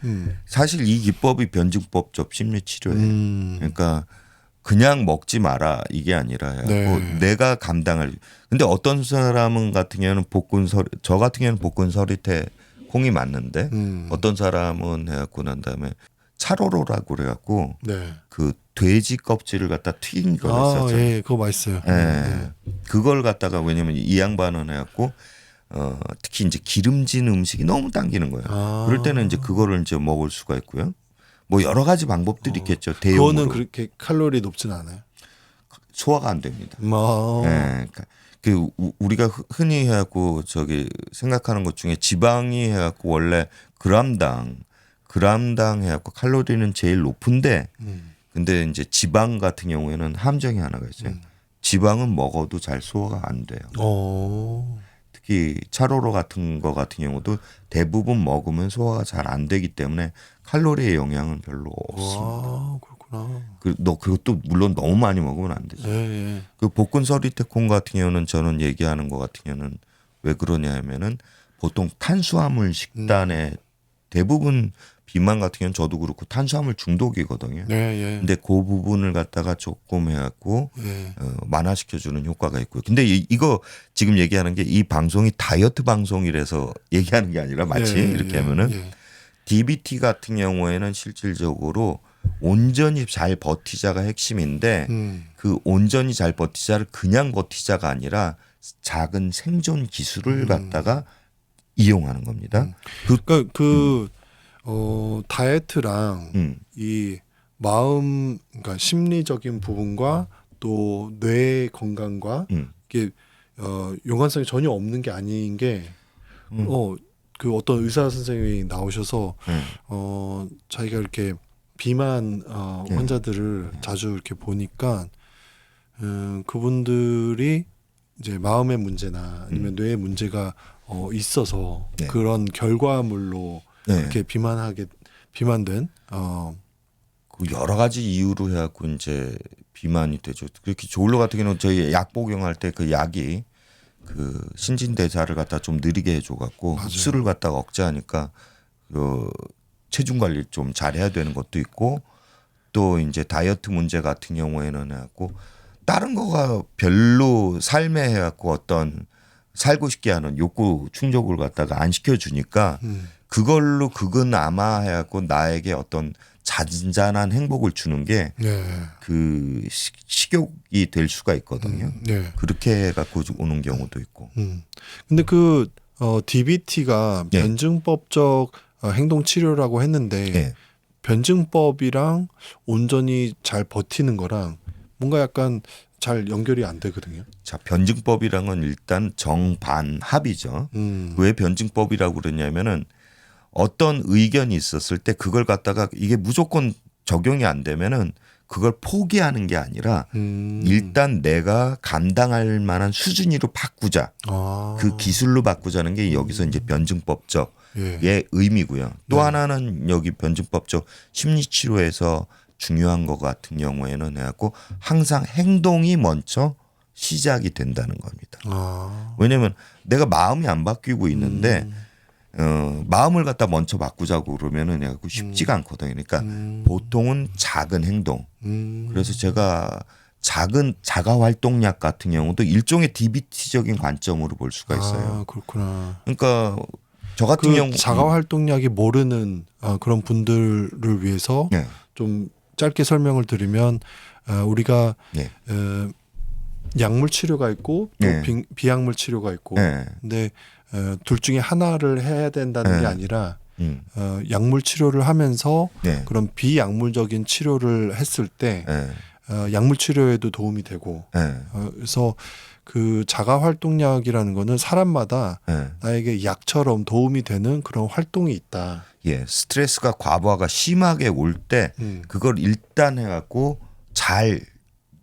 사실 이 기법이 변증법적 심리치료예요. 그러니까 그냥 먹지 마라 이게 아니라 내가 감당할. 근데 어떤 사람은 같은 경우는 저 같은 경우는 복근 서리태 콩이 맞는데 어떤 사람은 해갖고 난 다음에 차로로라고 그래갖고 그 돼지 껍질을 갖다 튀긴 걸 했었죠. 예, 그거 맛있어요. 그걸 갖다가 왜냐면 이 양반은 해갖고 특히 이제 기름진 음식이 너무 당기는 거예요. 그럴 때는 이제 그거를 이제 먹을 수가 있고요. 뭐 여러 가지 방법들이 있겠죠. 대용으로. 그거는 그렇게 칼로리 높진 않아요. 소화가 안 됩니다. 그러니까 그 우리가 흔히 해갖고 저기 생각하는 것 중에 지방이 해갖고 원래 그람당 해갖고 칼로리는 제일 높은데 근데 이제 지방 같은 경우에는 함정이 하나가 있어요. 지방은 먹어도 잘 소화가 안 돼요. 특히 차로로 같은 거 같은 경우도 대부분 먹으면 소화가 잘 안 되기 때문에 칼로리의 영향은 별로 없습니다. 그렇구나. 그것도 물론 너무 많이 먹으면 안 되죠. 그 복근 서리태콩 같은 경우는 저는 얘기하는 것 같은 경우는 왜 그러냐 하면은 보통 탄수화물 식단에 대부분 비만 같은 경우는 저도 그렇고 탄수화물 중독이거든요. 근데 그 부분을 갖다가 조금 해갖고 완화시켜주는 효과가 있고요. 근데 이거 지금 얘기하는 게 이 방송이 다이어트 방송이라서 얘기하는 게 아니라 마치 이렇게 하면은 DBT 같은 경우에는 실질적으로 온전히 잘 버티자가 핵심인데 그 온전히 잘 버티자를 그냥 버티자가 아니라 작은 생존 기술을 갖다가 이용하는 겁니다. 그러니까 다이어트랑 이 마음, 그러니까 심리적인 부분과 또 뇌 건강과 이게 연관성이 전혀 없는 게 아닌 게 그 어떤 의사 선생님이 나오셔서 자기가 이렇게 비만 환자들을 자주 이렇게 보니까 그분들이 이제 마음의 문제나 아니면 뇌의 문제가 있어서 그런 결과물로 이렇게 비만된 그 여러 가지 이유로 해갖고 이제 비만이 되죠. 그렇게 조울로 같은 경우는 저희 약 복용할 때 그 약이 그 신진대사를 갖다 좀 느리게 해줘갖고 흡수를 갖다가 억제하니까 그 체중 관리 좀 잘해야 되는 것도 있고 또 이제 다이어트 문제 같은 경우에는 해갖고 다른 거가 별로 삶에 해갖고 어떤 살고 싶게 하는 욕구 충족을 갖다가 안 시켜주니까 그걸로 그건 아마 해갖고 나에게 어떤 잔잔한 행복을 주는 게 그 식욕이 될 수가 있거든요. 그렇게 해갖고 오는 경우도 있고. 근데 그 DBT가 변증법적 행동 치료라고 했는데 변증법이랑 온전히 잘 버티는 거랑 뭔가 약간 잘 연결이 안 되거든요. 자, 변증법이란 건 일단 정반합이죠. 왜 변증법이라고 그러냐면은 어떤 의견이 있었을 때 그걸 갖다가 이게 무조건 적용이 안 되면은 그걸 포기하는 게 아니라 일단 내가 감당할 만한 수준으로 바꾸자. 그 기술로 바꾸자는 게 여기서 이제 변증법적의 의미고요. 또 하나는 여기 변증법적 심리치료에서 중요한 것 같은 경우에는 해갖고 항상 행동이 먼저 시작이 된다는 겁니다. 왜냐하면 내가 마음이 안 바뀌고 있는데 마음을 갖다 먼저 바꾸자고 그러면은 해갖고 쉽지가 않거든요. 그러니까 보통은 작은 행동. 그래서 제가 작은 자가 활동약 같은 경우도 일종의 DBT적인 관점으로 볼 수가 있어요. 그렇구나. 그러니까 저 같은 경우 자가 활동약이 모르는 그런 분들을 위해서 좀 짧게 설명을 드리면 우리가 네. 약물 치료가 있고 또 네. 비약물 치료가 있고 네. 근데 둘 중에 하나를 해야 된다는 네. 게 아니라 음. 약물 치료를 하면서 네. 그런 비약물적인 치료를 했을 때 네. 약물 치료에도 도움이 되고 네. 그래서 그 자가활동약이라는 거는 사람마다 네. 나에게 약처럼 도움이 되는 그런 활동이 있다. 예, 스트레스가 과부하가 심하게 올 때 그걸 일단 해갖고 잘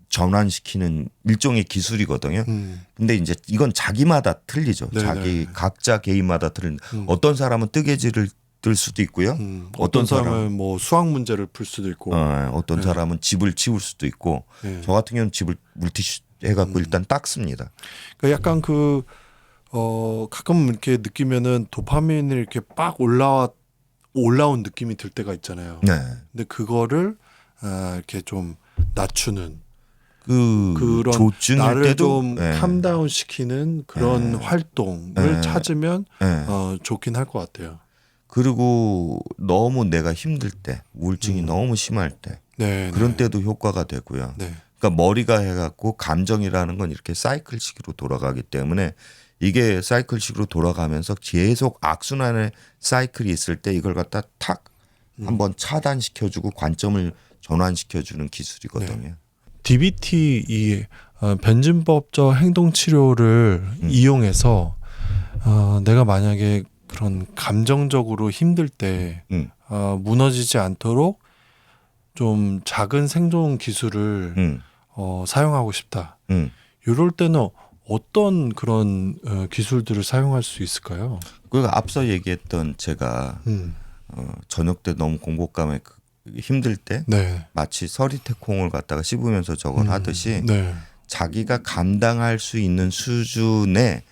전환시키는 일종의 기술이거든요. 근데 이제 이건 자기마다 틀리죠. 네네. 자기 각자 개인마다 틀린. 어떤 사람은 뜨개질을 뜰 수도 있고요. 어떤 사람은 뭐 수학 문제를 풀 수도 있고, 어떤 사람은 집을 치울 수도 있고. 네. 저 같은 경우는 집을 물티슈 해갖고 일단 닦습니다. 그러니까 약간 가끔 이렇게 느끼면은 도파민이 이렇게 빡 올라온 느낌이 들 때가 있잖아요. 네. 근데 그거를 이렇게 좀 낮추는 그런 조증일 나를 때도 좀 네. 캄다운 시키는 그런 활동을 네. 찾으면 네. 좋긴 할 것 같아요. 그리고 너무 내가 힘들 때, 우울증이 너무 심할 때 네, 그런 네. 때도 효과가 되고요. 네. 그러니까 머리가 해갖고 감정이라는 건 이렇게 사이클식으로 돌아가기 때문에 이게 사이클식으로 돌아가면서 계속 악순환의 사이클이 있을 때 이걸 갖다 탁 한번 차단시켜주고 관점을 전환시켜주는 기술이거든요. 네. DBT 이 변증법적 행동 치료를 이용해서 내가 만약에 그런 감정적으로 힘들 때 무너지지 않도록 좀 작은 생존 기술을 사용하고 싶다. 이럴 때는 어떤 그런 기술들을 사용할 수 있을까요? 그 앞서 얘기했던 제가 저녁 때 너무 공복감에 힘들 때 네. 마치 서리태콩을 갖다가 씹으면서 저걸 하듯이 네. 자기가 감당할 수 있는 수준에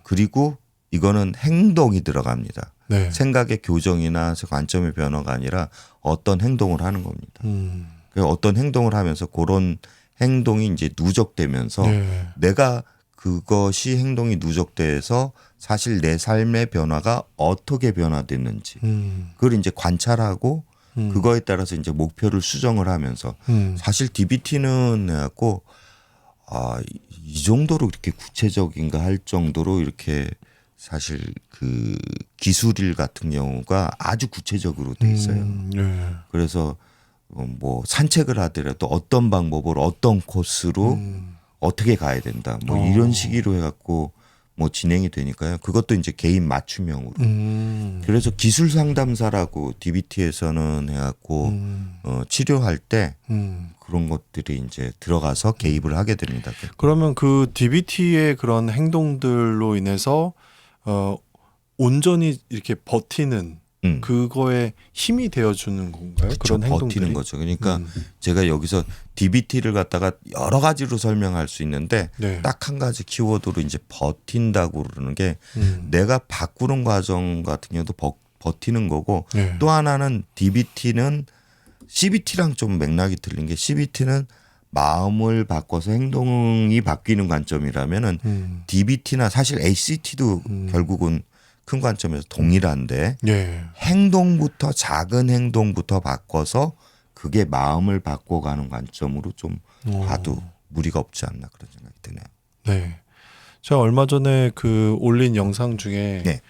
그리고 이거는 행동이 들어갑니다. 네. 생각의 교정이나 관점의 변화가 아니라 어떤 행동을 하는 겁니다. 그래서 어떤 행동을 하면서 그런 행동이 이제 누적되면서 네. 내가 그것이 행동이 누적돼서 사실 내 삶의 변화가 어떻게 변화됐는지 그걸 이제 관찰하고 그거에 따라서 이제 목표를 수정을 하면서 사실 DBT는 해갖고 이 정도로 이렇게 구체적인가 할 정도로 이렇게 사실 그 기술일 같은 경우가 아주 구체적으로 돼 있어요. 네. 그래서 뭐 산책을 하더라도 어떤 방법으로 어떤 코스로 어떻게 가야 된다. 뭐 이런 식으로 해갖고 뭐 진행이 되니까요. 그것도 이제 개인 맞춤형으로. 그래서 기술 상담사라고 DBT에서는 해갖고 치료할 때 그런 것들이 이제 들어가서 개입을 하게 됩니다. 그러면 그 DBT의 그런 행동들로 인해서 온전히 이렇게 버티는 그거에 힘이 되어주는 건가요? 그쵸, 그런 행동들이 버티는 거죠. 그러니까 제가 여기서 DBT를 갖다가 여러 가지로 설명할 수 있는데 네. 딱 한 가지 키워드로 이제 버틴다고 그러는 게 내가 바꾸는 과정 같은 경우도 버티는 거고 네. 또 하나는 DBT는 CBT랑 좀 맥락이 틀린 게 CBT는 마음을 바꿔서 행동이 바뀌는 관점이라면은 DBT나 사실 ACT도 결국은 큰 관점에서 동일한데 네. 행동부터 작은 행동부터 바꿔서 그게 마음을 바꿔가는 관점으로 좀 봐도 무리가 없지 않나 그런 생각이 드네요. 네. 제가 얼마 전에 그 올린 영상 중에 네.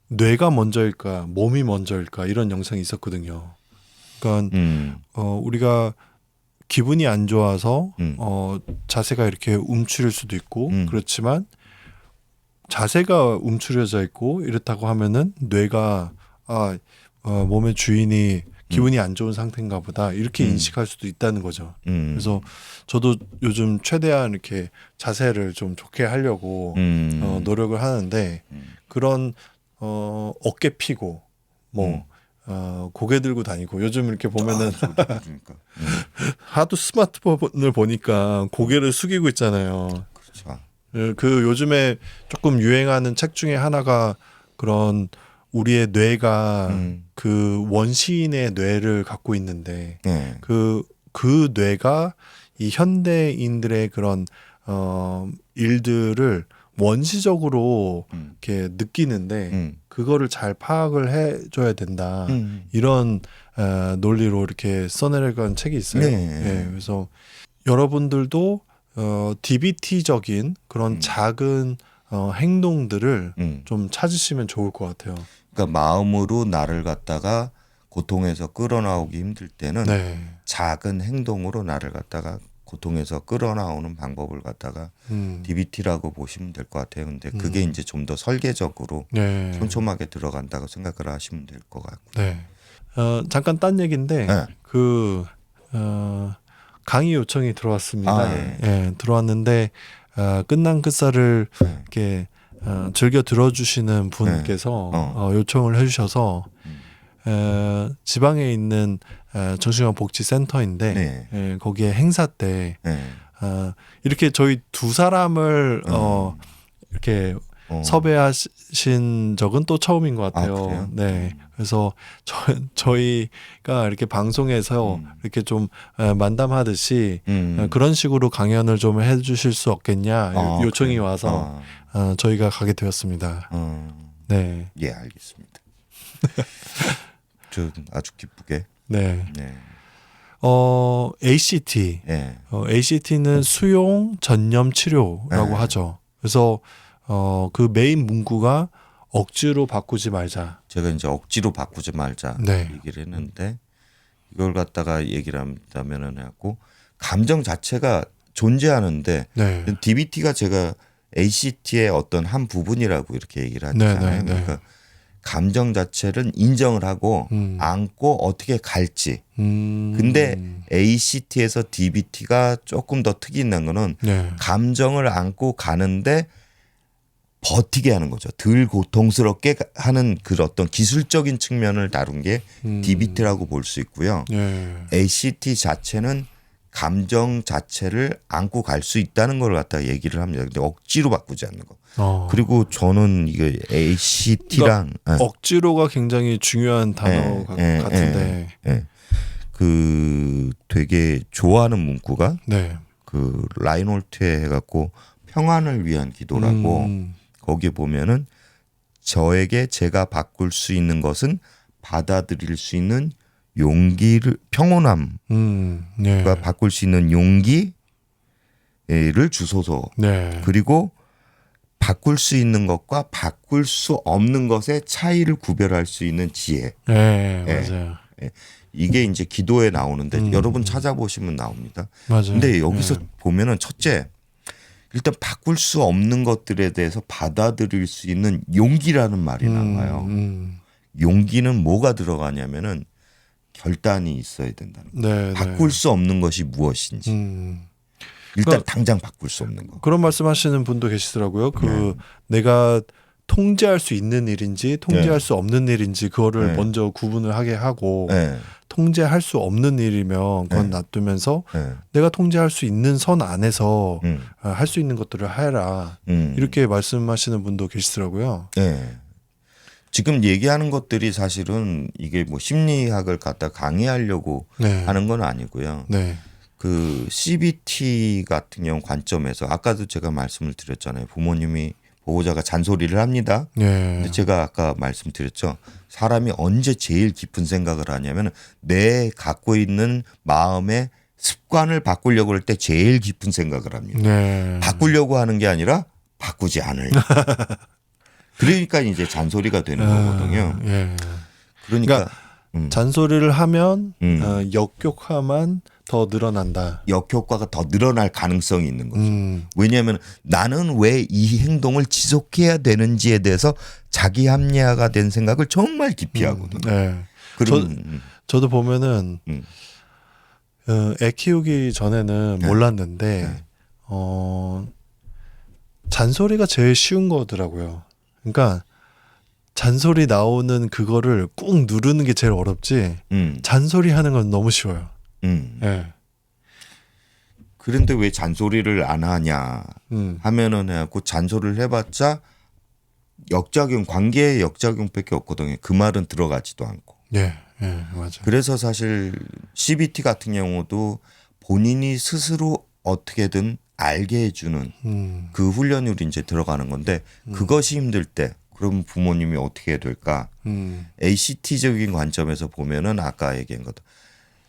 뇌가 먼저일까 몸이 먼저일까 이런 영상이 있었거든요. 그러니까 우리가 기분이 안 좋아서 자세가 이렇게 움츠릴 수도 있고 그렇지만 자세가 움츠려져 있고 이렇다고 하면은 뇌가 몸의 주인이 기분이 안 좋은 상태인가 보다 이렇게 인식할 수도 있다는 거죠. 그래서 저도 요즘 최대한 이렇게 자세를 좀 좋게 하려고 노력을 하는데 그런 어깨 피고 뭐 고개 들고 다니고 요즘 이렇게 보면은 하도 스마트폰을 보니까 고개를 숙이고 있잖아요. 그렇죠. 그 요즘에 조금 유행하는 책 중에 하나가 그런 우리의 뇌가 그 원시인의 뇌를 갖고 있는데 네. 그 뇌가 이 현대인들의 그런 일들을 원시적으로 이렇게 느끼는데 그거를 잘 파악을 해줘야 된다. 이런 논리로 이렇게 써내려간 책이 있어요. 네, 그래서 여러분들도 DBT적인 그런 작은 행동들을 좀 찾으시면 좋을 것 같아요. 그러니까 마음으로 나를 갖다가 고통에서 끌어나오기 힘들 때는 네. 작은 행동으로 나를 갖다가 고통에서 끌어나오는 방법을 갖다가 DBT라고 보시면 될 것 같아요. 근데 그게 이제 좀 더 설계적으로 네. 촘촘하게 들어간다고 생각을 하시면 될 것 같고. 네. 잠깐 딴 얘기인데 네. 강의 요청이 들어왔습니다. 예, 들어왔는데 끝난 끝살을 이렇게 즐겨 들어주시는 분께서 요청을 해주셔서 지방에 있는 정신건강복지센터인데 네. 거기에 행사 때 이렇게 저희 두 사람을 이렇게 섭외하신 적은 또 처음인 것 같아요. 그래요? 네, 그래서 저희가 이렇게 방송에서 이렇게 좀 만담하듯이 그런 식으로 강연을 좀 해주실 수 없겠냐 요청이 그래요? 와서 저희가 가게 되었습니다. 네, 예, 알겠습니다. 저 아주 기쁘게. 네. 네. ACT, 예. ACT는 수용 전념 치료라고 하죠. 그래서 그 메인 문구가 억지로 바꾸지 말자. 제가 이제 억지로 바꾸지 말자 네. 얘기를 했는데 이걸 갖다가 얘기를 한다면은 해갖고 감정 자체가 존재하는데 네. DBT가 제가 ACT의 어떤 한 부분이라고 이렇게 얘기를 네, 하잖아요. 네, 네. 그러니까 감정 자체를 인정을 하고 안고 어떻게 갈지. 근데 ACT에서 DBT가 조금 더 특이 있는 거는 네. 감정을 안고 가는데 버티게 하는 거죠. 덜 고통스럽게 하는 그 어떤 기술적인 측면을 다룬 게 DBT라고 볼 수 있고요. 네. ACT 자체는 감정 자체를 안고 갈 수 있다는 걸 갖다가 얘기를 합니다. 근데 억지로 바꾸지 않는 거. 그리고 저는 이게 ACT랑 억지로가 굉장히 중요한 단어 같은데. 그 되게 좋아하는 문구가 네. 그 라인홀트에 해갖고 평안을 위한 기도라고 거기에 보면은 저에게 제가 바꿀 수 있는 것은 받아들일 수 있는 용기를 평온함 네. 바꿀 수 있는 용기를 주소서. 네. 그리고 바꿀 수 있는 것과 바꿀 수 없는 것의 차이를 구별할 수 있는 지혜. 네, 맞아요. 이게 이제 기도에 나오는데 여러분 찾아보시면 나옵니다. 맞아요. 근데 여기서 보면은 첫째 일단 바꿀 수 없는 것들에 대해서 받아들일 수 있는 용기라는 말이 나와요. 용기는 뭐가 들어가냐면은 결단이 있어야 된다는 거예요. 네, 바꿀 수 없는 것이 무엇인지. 일단 당장 바꿀 수 없는 거. 그런 말씀하시는 분도 계시더라고요. 내가 통제할 수 있는 일인지 통제할 수 없는 일인지 그거를 먼저 구분을 하게 하고 통제할 수 없는 일이면 그건 놔두면서 내가 통제할 수 있는 선 안에서 할 수 있는 것들을 해라. 이렇게 말씀하시는 분도 계시더라고요. 지금 얘기하는 것들이 사실은 이게 뭐 심리학을 갖다 강의하려고 하는 건 아니고요. 네. 그 CBT 같은 경우 관점에서 아까도 제가 말씀을 드렸잖아요. 부모님이 보호자가 잔소리를 합니다. 근데 제가 아까 말씀드렸죠. 사람이 언제 제일 깊은 생각을 하냐면 내 갖고 있는 마음의 습관을 바꾸려고 할 때 제일 깊은 생각을 합니다. 바꾸려고 하는 게 아니라 바꾸지 않을. 그러니까 이제 잔소리가 되는 거거든요. 그러니까 잔소리를 하면 역효과만 더 늘어난다. 역효과가 더 늘어날 가능성이 있는 거죠. 왜냐하면 나는 왜 이 행동을 지속해야 되는지에 대해서 자기 합리화가 된 생각을 정말 깊이 하거든요. 저도 보면은 애 키우기 전에는 몰랐는데 잔소리가 제일 쉬운 거더라고요. 그러니까 잔소리 나오는 그거를 꾹 누르는 게 제일 어렵지 잔소리 하는 건 너무 쉬워요. 그런데 왜 잔소리를 안 하냐 하면은 해갖고 잔소리를 해봤자 역작용 관계의 역작용밖에 없거든요. 그 말은 들어가지도 않고. 맞아. 그래서 사실 CBT 같은 경우도 본인이 스스로 어떻게든 알게 해주는 그 훈련으로 이제 들어가는 건데 그것이 힘들 때 그럼 부모님이 어떻게 해야 될까? ACT적인 관점에서 보면은 아까 얘기한 것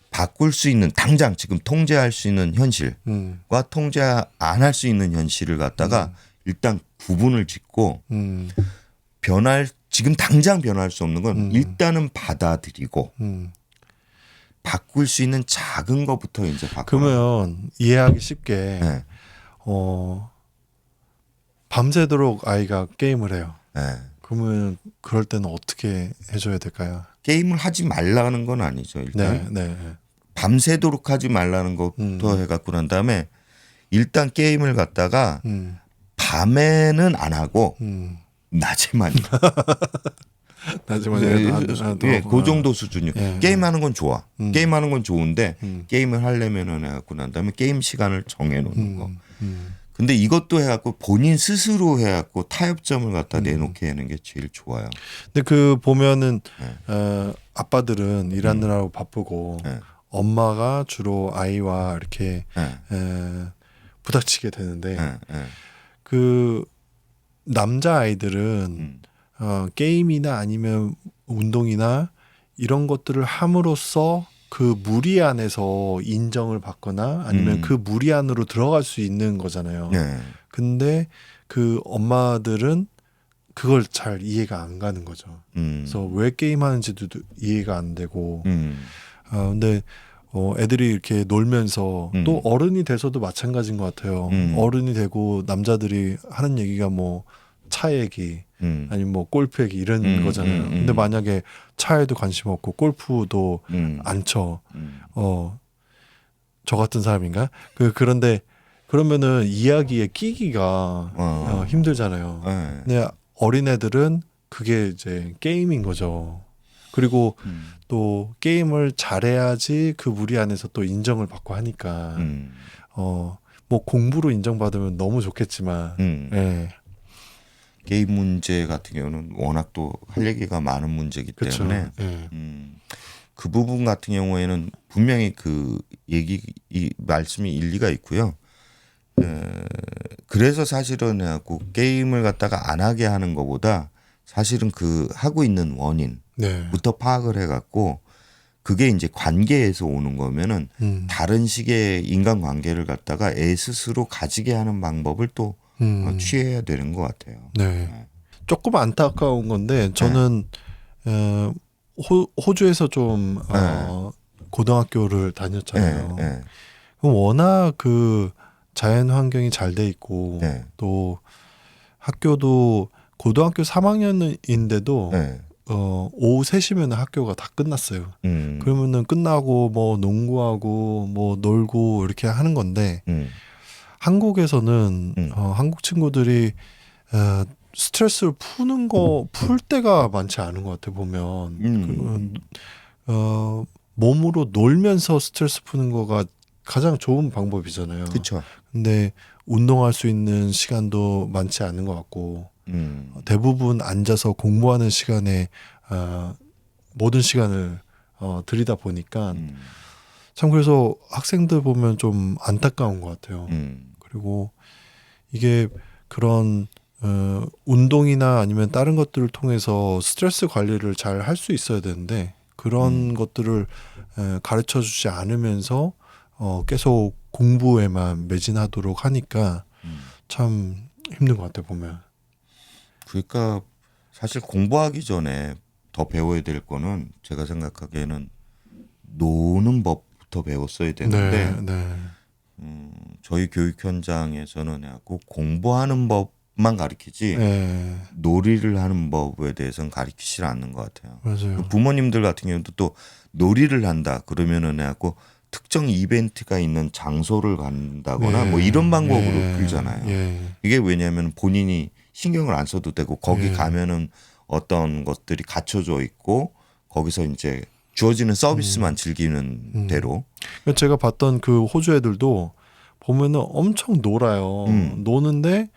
바꿀 수 있는 당장 지금 통제할 수 있는 현실과 통제 안 할 수 있는 현실을 갖다가 일단 구분을 짓고 지금 당장 변할 수 없는 건 일단은 받아들이고 바꿀 수 있는 작은 것부터 이제 바꾸는. 그러면 이해하기 쉽게 네. 밤새도록 아이가 게임을 해요. 네. 그러면 그럴 때는 어떻게 해줘야 될까요? 게임을 하지 말라는 건 아니죠. 일단 네. 밤새도록 하지 말라는 것부터 해갖고 난 다음에 일단 게임을 갖다가 밤에는 안 하고 낮에만. 나지만 예, 그 정도 수준이요. 예. 게임하는 건 좋아. 게임하는 건 좋은데 게임을 하려면은 해갖고 난 다음에 게임 시간을 정해놓는 거. 근데 이것도 해갖고 본인 스스로 해갖고 타협점을 갖다 내놓게 하는 게 제일 좋아요. 근데 그 보면은 아빠들은 일하느라고 바쁘고 네. 엄마가 주로 아이와 이렇게 부닥치게 되는데 그 남자 아이들은 게임이나 아니면 운동이나 이런 것들을 함으로써 그 무리 안에서 인정을 받거나 아니면 그 무리 안으로 들어갈 수 있는 거잖아요. 네. 근데 그 엄마들은 그걸 잘 이해가 안 가는 거죠. 그래서 왜 게임하는지도 이해가 안 되고 근데 애들이 이렇게 놀면서 또 어른이 돼서도 마찬가지인 것 같아요. 어른이 되고 남자들이 하는 얘기가 뭐 차 얘기 아니면 뭐 골프 얘기 이런 거잖아요. 근데 만약에 차에도 관심 없고 골프도 안 쳐. 저 같은 사람인가? 그런데 그러면은 이야기에 끼기가 힘들잖아요. 네. 근데 어린애들은 그게 이제 게임인 거죠. 그리고 또 게임을 잘해야지 그 무리 안에서 또 인정을 받고 하니까 뭐 공부로 인정받으면 너무 좋겠지만 예. 게임 문제 같은 경우는 워낙 또 할 얘기가 많은 문제이기 그쵸. 때문에 예. 그 부분 같은 경우에는 분명히 그 이 말씀이 일리가 있고요. 그래서 사실은 해갖고 게임을 갖다가 안 하게 하는 것보다 사실은 그 하고 있는 원인부터 네. 파악을 해갖고 그게 이제 관계에서 오는 거면은 다른 식의 인간 관계를 갖다가 애 스스로 가지게 하는 방법을 또 취해야 되는 것 같아요. 네. 조금 안타까운 건데 저는 호주에서 좀 고등학교를 다녔잖아요. 네. 그럼 워낙 그 자연 환경이 잘 돼 있고 네. 또 학교도 고등학교 3학년인데도 네. 오후 3시면 학교가 다 끝났어요. 그러면은 끝나고 뭐 농구하고 뭐 놀고 이렇게 하는 건데 한국에서는 한국 친구들이 스트레스를 풀 때가 많지 않은 것 같아 보면 몸으로 놀면서 스트레스 푸는 거가 가장 좋은 방법이잖아요. 그렇죠. 근데 운동할 수 있는 시간도 많지 않은 것 같고 대부분 앉아서 공부하는 시간에 모든 시간을 들이다 보니까 참 그래서 학생들 보면 좀 안타까운 것 같아요. 그리고 이게 그런 운동이나 아니면 다른 것들을 통해서 스트레스 관리를 잘 할 수 있어야 되는데 그런 것들을 가르쳐 주지 않으면서 계속 공부에만 매진하도록 하니까 참 힘든 것 같아요 보면. 그러니까 사실 공부하기 전에 더 배워야 될 거는 제가 생각하기에는 노는 법부터 배웠어야 되는데 저희 교육 현장에서는 꼭 공부하는 법만 가르치지 놀이를 하는 법에 대해서는 가르치지 않는 것 같아요. 맞아요. 부모님들 같은 경우도 또 놀이를 한다 그러면은 꼭 특정 이벤트가 있는 장소를 간다거나 뭐 이런 방법으로 풀잖아요. 이게 왜냐하면 본인이 신경을 안 써도 되고 거기 가면은 어떤 것들이 갖춰져 있고 거기서 이제 주어지는 서비스만 즐기는 대로. 제가 봤던 그 호주 애들도 보면은 엄청 놀아요. 노는데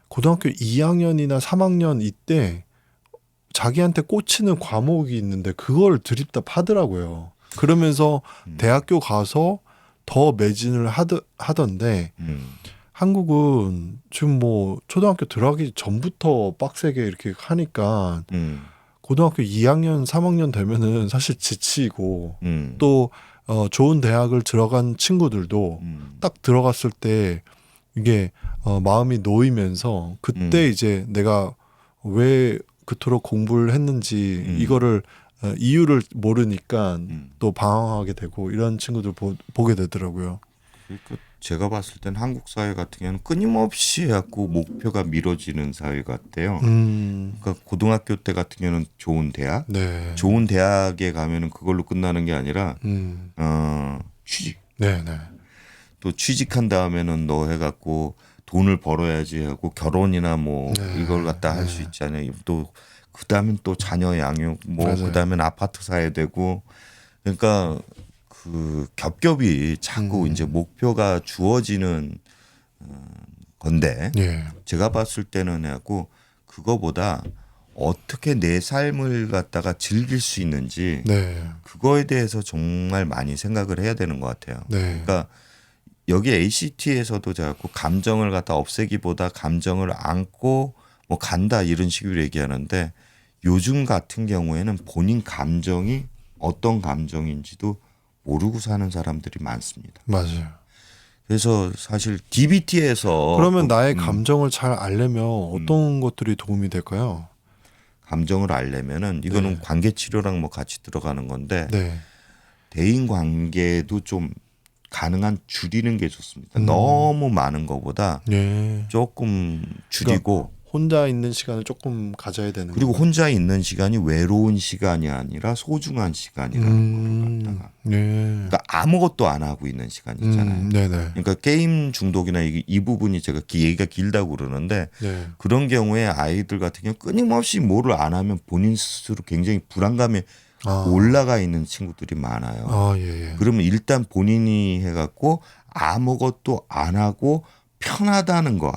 고등학교 2학년이나 3학년 이때 자기한테 꽂히는 과목이 있는데 그걸 드립다 파더라고요. 그러면서 대학교 가서 더 매진을 하던데 한국은 지금 뭐 초등학교 들어가기 전부터 빡세게 이렇게 하니까 고등학교 2학년, 3학년 되면은 사실 지치고 또 좋은 대학을 들어간 친구들도 딱 들어갔을 때 이게 마음이 놓이면서 그때 이제 내가 왜 그토록 공부를 했는지 이거를 이유를 모르니까 또 방황하게 되고 이런 친구들 보게 되더라고요. 그러니까 제가 봤을 땐 한국 사회 같은 경우는 끊임없이 해갖고 목표가 미뤄지는 사회 같아요. 그러니까 고등학교 때 같은 경우는 좋은 대학, 네. 좋은 대학에 가면은 그걸로 끝나는 게 아니라 취직. 네, 네. 또 취직한 다음에는 너 해갖고 돈을 벌어야지 하고 결혼이나 뭐 네. 이걸 갖다 할 수 있잖아요. 또 그다음엔 또 자녀 양육 뭐 맞아요. 그다음엔 아파트 사야 되고 그러니까 그 겹겹이 자꾸 이제 목표가 주어지는 건데 예. 제가 봤을 때는 해갖고 그거보다 어떻게 내 삶을 갖다가 즐길 수 있는지 네. 그거에 대해서 정말 많이 생각을 해야 되는 것 같아요. 네. 그러니까 여기 ACT에서도 자꾸 감정을 갖다 없애기보다 감정을 안고 뭐 간다 이런 식으로 얘기하는데 요즘 같은 경우에는 본인 감정이 어떤 감정인지도 모르고 사는 사람들이 많습니다. 맞아요. 그래서 사실 DBT에서 그러면 나의 감정을 잘 알려면 어떤 것들이 도움이 될까요? 감정을 알려면은 이거는 네. 관계 치료랑 뭐 같이 들어가는 건데 네. 대인 관계도 좀 가능한 줄이는 게 좋습니다. 너무 많은 것보다 예. 조금 줄이고 혼자 있는 시간을 조금 가져야 되는 그리고 거예요. 혼자 있는 시간이 외로운 시간이 아니라 소중한 시간이라는 걸 갖다가 예. 그러니까 아무것도 안 하고 있는 시간 있잖아요. 네네. 그러니까 게임 중독이나 이 부분이 제가 얘기가 길다고 그러는데 네. 그런 경우에 아이들 같은 경우 끊임없이 뭐를 안 하면 본인 스스로 굉장히 불안감에 올라가 있는 친구들이 많아요. 아, 예, 예. 그러면 일단 본인이 해갖고 아무것도 안 하고 편하다는 거.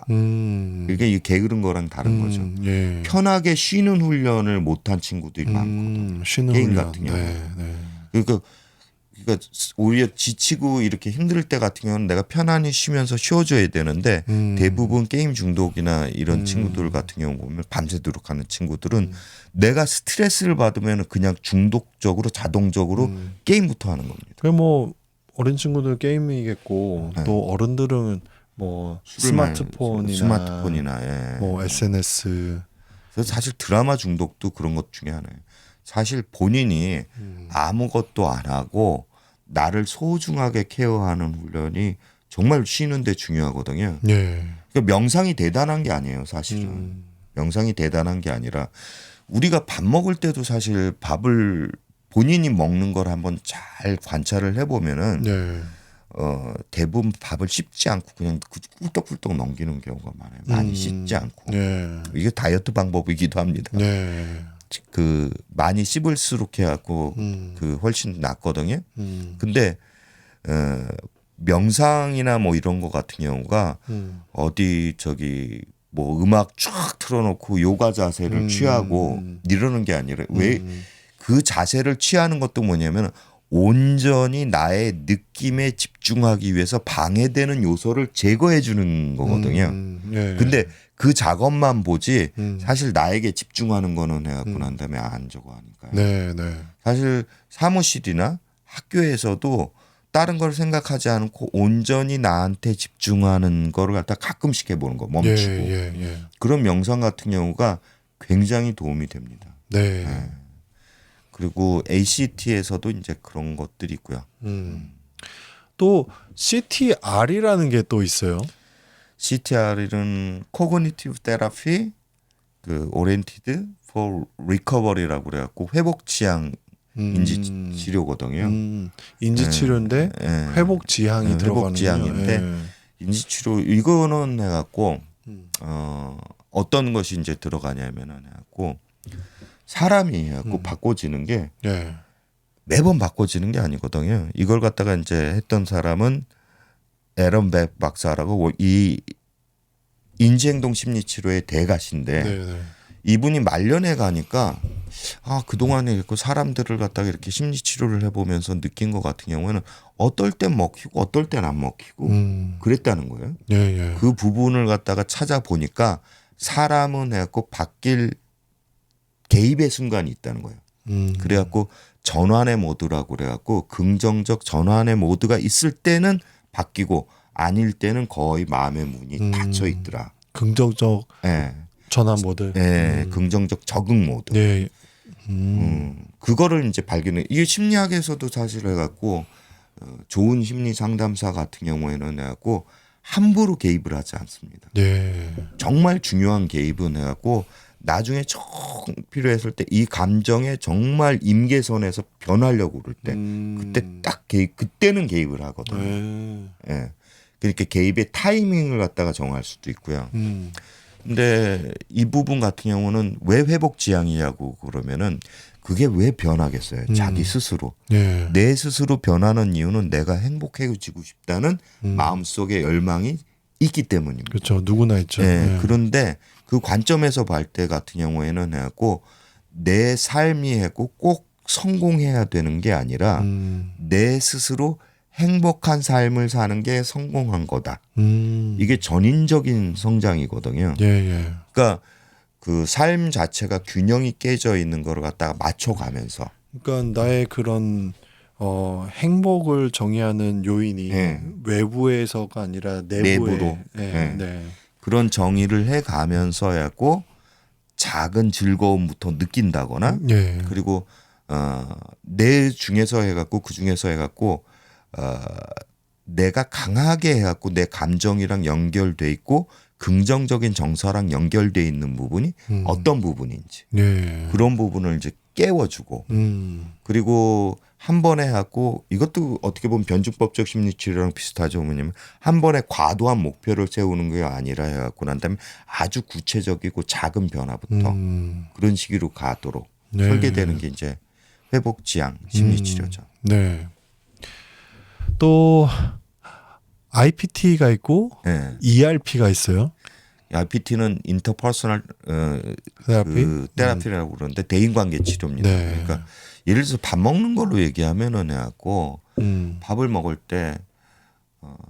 이게 이 게으른 거랑 다른 거죠. 예. 편하게 쉬는 훈련을 못한 친구들이 많거든요. 쉬는 게임 훈련. 같은 경우. 네, 네. 그러니까 오히려 지치고 이렇게 힘들 때 같은 경우는 내가 편안히 쉬면서 쉬어줘야 되는데 대부분 게임 중독이나 이런 친구들 같은 경우 보면 밤새도록 하는 친구들은 내가 스트레스를 받으면 그냥 중독적으로 자동적으로 게임부터 하는 겁니다. 그 뭐 어린 친구들 게임이겠고 네. 또 어른들은 뭐 스마트폰이나 예. 뭐 SNS. 그래서 사실 드라마 중독도 그런 것 중에 하나예요. 사실 본인이 아무것도 안 하고 나를 소중하게 케어하는 훈련이 정말 쉬는데 중요하거든요. 예. 그러니까 명상이 대단한 게 아니에요, 사실은. 명상이 대단한 게 아니라 우리가 밥 먹을 때도 사실 밥을 본인이 먹는 걸 한번 잘 관찰을 해보면은 네. 대부분 밥을 씹지 않고 그냥 꿀떡꿀떡 넘기는 경우가 많아요. 많이 씹지 않고. 네. 이게 다이어트 방법이기도 합니다. 네. 그 많이 씹을수록 해갖고 그 훨씬 낫거든요. 근데 명상이나 뭐 이런 거 같은 경우가 어디 저기 뭐 음악 쫙 틀어놓고 요가 자세를 취하고 이러는 게 아니라 왜 그 자세를 취하는 것도 뭐냐면 온전히 나의 느낌에 집중하기 위해서 방해되는 요소를 제거해 주는 거거든요. 네. 근데 그 작업만 보지 사실 나에게 집중하는 거는 해갖고 난 다음에 안 저거 하니까요. 네, 네. 사실 사무실이나 학교에서도 다른 걸 생각하지 않고 온전히 나한테 집중하는 거를 갖다 가끔씩 해보는 거 멈추고 예. 그런 명상 같은 경우가 굉장히 도움이 됩니다. 네. 그리고 ACT에서도 이제 그런 것들이 있고요. 또 CTR이라는 게 또 있어요. CTR은 Cognitive Therapy 그 Oriented for Recovery라고 그래갖고 회복 지향 인지 치료거든요. 인지 치료인데 회복 지향이 들어가는 회복 지향인데 인지 치료 이거는 해갖고 어떤 것이 이제 들어가냐면은 해갖고 사람이 해갖고 바꿔지는 게 네. 매번 바꿔지는 게 아니거든요. 이걸 갖다가 이제 했던 사람은 에런 백 박사라고 이 인지행동 심리치료의 대가신데 네. 이분이 말년에 가니까 그동안에 그 사람들을 갖다가 이렇게 심리 치료를 해보면서 느낀 것 같은 경우에는 어떨 땐 먹히고 어떨 땐 안 먹히고 그랬다는 거예요. 예, 예. 그 부분을 갖다가 찾아보니까 사람은 해갖고 바뀔 개입의 순간이 있다는 거예요. 그래갖고 전환의 모드라고 그래갖고 긍정적 전환의 모드가 있을 때는 바뀌고 아닐 때는 거의 마음의 문이 닫혀 있더라. 긍정적 예. 전환 모드. 긍정적 적응 모드. 네. 그거를 이제 발견해. 이게 심리학에서도 사실 해갖고 좋은 심리 상담사 같은 경우에는 해갖고 함부로 개입을 하지 않습니다. 네. 정말 중요한 개입은 해갖고 나중에 정 필요했을 때 이 감정에 정말 임계선에서 변하려고 그럴 때 그때 딱 개입, 그때는 개입을 하거든요. 네. 예. 그러니까 개입의 타이밍을 갖다가 정할 수도 있고요. 근데 이 부분 같은 경우는 왜 회복 지향이냐고 그러면은 그게 왜 변하겠어요? 자기 스스로. 네. 내 스스로 변하는 이유는 내가 행복해지고 싶다는 마음속의 열망이 있기 때문입니다. 그렇죠. 누구나 있죠. 네. 네. 그런데 그 관점에서 볼 때 같은 경우에는 해갖고 내 삶이 해고 꼭 성공해야 되는 게 아니라 내 스스로 행복한 삶을 사는 게 성공한 거다. 이게 전인적인 성장이거든요. 예, 예. 그러니까 그 삶 자체가 균형이 깨져 있는 거를 갖다가 맞춰가면서. 그러니까 나의 그런 행복을 정의하는 요인이 네. 외부에서가 아니라 내부로. 네. 네. 네. 그런 정의를 해가면서 해갖고 작은 즐거움부터 느낀다거나 예. 그리고 내 중에서 해갖고 그 중에서 해갖고 내가 강하게 해갖고 내 감정이랑 연결돼 있고 긍정적인 정서랑 연결돼 있는 부분이 어떤 부분인지 예. 그런 부분을 이제 깨워주고 그리고 한 번에 해갖고 이것도 어떻게 보면 변증법적 심리치료랑 비슷하죠. 뭐냐면 한 번에 과도한 목표를 세우는 게 아니라 해갖고 난 다음에 아주 구체적이고 작은 변화부터 그런 식으로 가도록 네. 설계되는 게 이제 회복지향 심리치료죠. 네. 또 IPT가 있고 네. ERP가 있어요. IPT는 인터퍼스널 테라피? 그 테라피라고 그러는데 대인관계 치료입니다. 네. 그러니까 예를 들어서 밥 먹는 걸로 얘기하면은 해갖고 밥을 먹을 때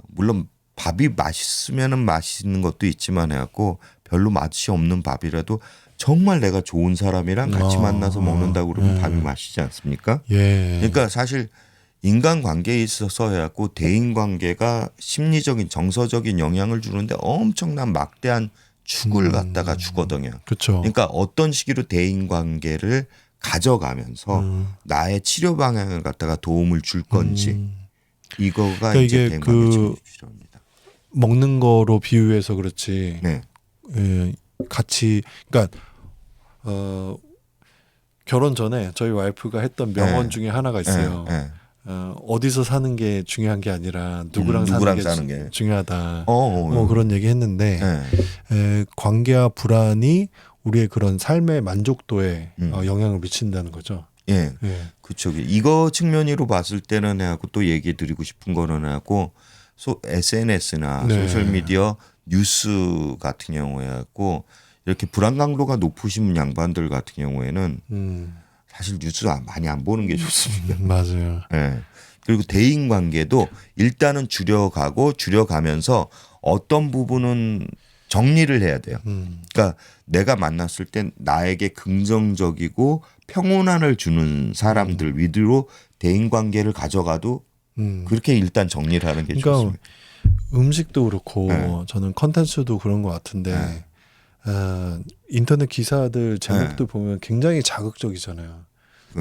물론 밥이 맛있으면은 맛있는 것도 있지만 해갖고 별로 맛이 없는 밥이라도 정말 내가 좋은 사람이랑 같이 만나서 먹는다고 그러면 밥이 맛있지 않습니까? 예. 그러니까 사실 인간관계에 있어서 해갖고 대인관계가 심리적인 정서적인 영향을 주는데 엄청난 막대한 축을 갖다가 주거든요. 그렇죠. 그러니까 어떤 식으로 대인관계를 가져가면서 나의 치료 방향을 갖다가 도움을 줄 건지 이거가 그러니까 이제 이게 대인관계 치료입니다. 먹는 거로 비유해서 그렇지. 네. 예, 같이 그러니까 결혼 전에 저희 와이프가 했던 명언 네. 중에 하나가 있어요. 네. 어디서 사는 게 중요한 게 아니라 누구랑 사는 게 중요하다. 그런 얘기 했는데 네. 관계와 불안이 우리의 그런 삶의 만족도에 영향을 미친다는 거죠. 예. 예. 그쵸. 이거 측면으로 봤을 때는 해갖고 또 얘기 드리고 싶은 거는 해갖고 SNS나 네. 소셜미디어 뉴스 같은 경우에 해갖고 이렇게 불안 강도가 높으신 양반들 같은 경우에는 사실 뉴스 많이 안 보는 게 좋습니다. 맞아요. 예. 그리고 대인 관계도 일단은 줄여가면서 어떤 부분은 정리를 해야 돼요. 그러니까 내가 만났을 땐 나에게 긍정적이고 평온함을 주는 사람들 위주로 대인 관계를 가져가도 그렇게 일단 정리를 하는 게 그러니까 좋습니다. 음식도 그렇고 네. 저는 컨텐츠도 그런 것 같은데 인터넷 기사들 제목도 보면 굉장히 자극적이잖아요.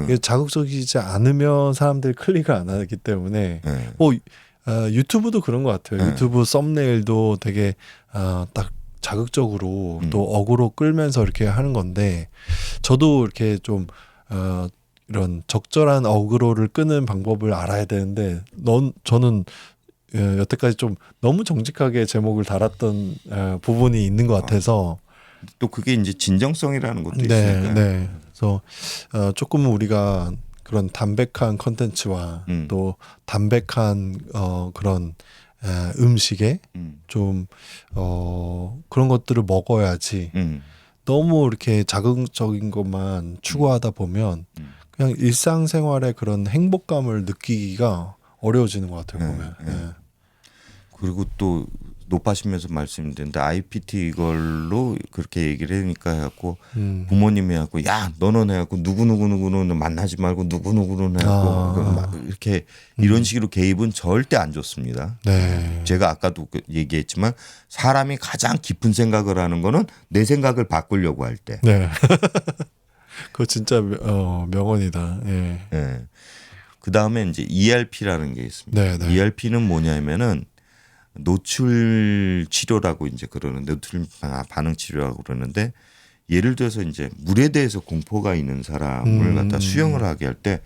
이게 자극적이지 않으면 사람들이 클릭을 안 하기 때문에 유튜브도 그런 것 같아요. 유튜브 썸네일도 되게 딱 자극적으로 또 어그로 끌면서 이렇게 하는 건데 저도 이렇게 좀 이런 적절한 어그로를 끄는 방법을 알아야 되는데 저는 여태까지 좀 너무 정직하게 제목을 달았던 부분이 있는 것 같아서 또 그게 이제 진정성이라는 것도 네, 있으니까. 네. 그래서 조금 우리가 그런 담백한 컨텐츠와 또 담백한 그런 음식에 좀 그런 것들을 먹어야지 너무 이렇게 자극적인 것만 추구하다 보면 그냥 일상생활의 그런 행복감을 느끼기가 어려워지는 것 같아요. 보면. 예. 그리고 또 높아시면서 말씀드렸는데 IPT 이걸로 그렇게 얘기를 하니까 해갖고 부모님이 해갖고 야 너는 해갖고 누구는 만나지 말고 누구는 해갖고 이렇게 이런 식으로 개입은 절대 안 좋습니다. 네. 제가 아까도 얘기했지만 사람이 가장 깊은 생각을 하는 거는 내 생각을 바꾸려고 할 때. 네. 그거 진짜 명언이다. 예. 네. 그 다음에 이제 ERP라는 게 있습니다. 네, 네. ERP는 뭐냐면은 노출 치료라고 이제 그러는데 노출 반응 치료라고 그러는데 예를 들어서 이제 물에 대해서 공포가 있는 사람을 갖다 수영을 하게 할 때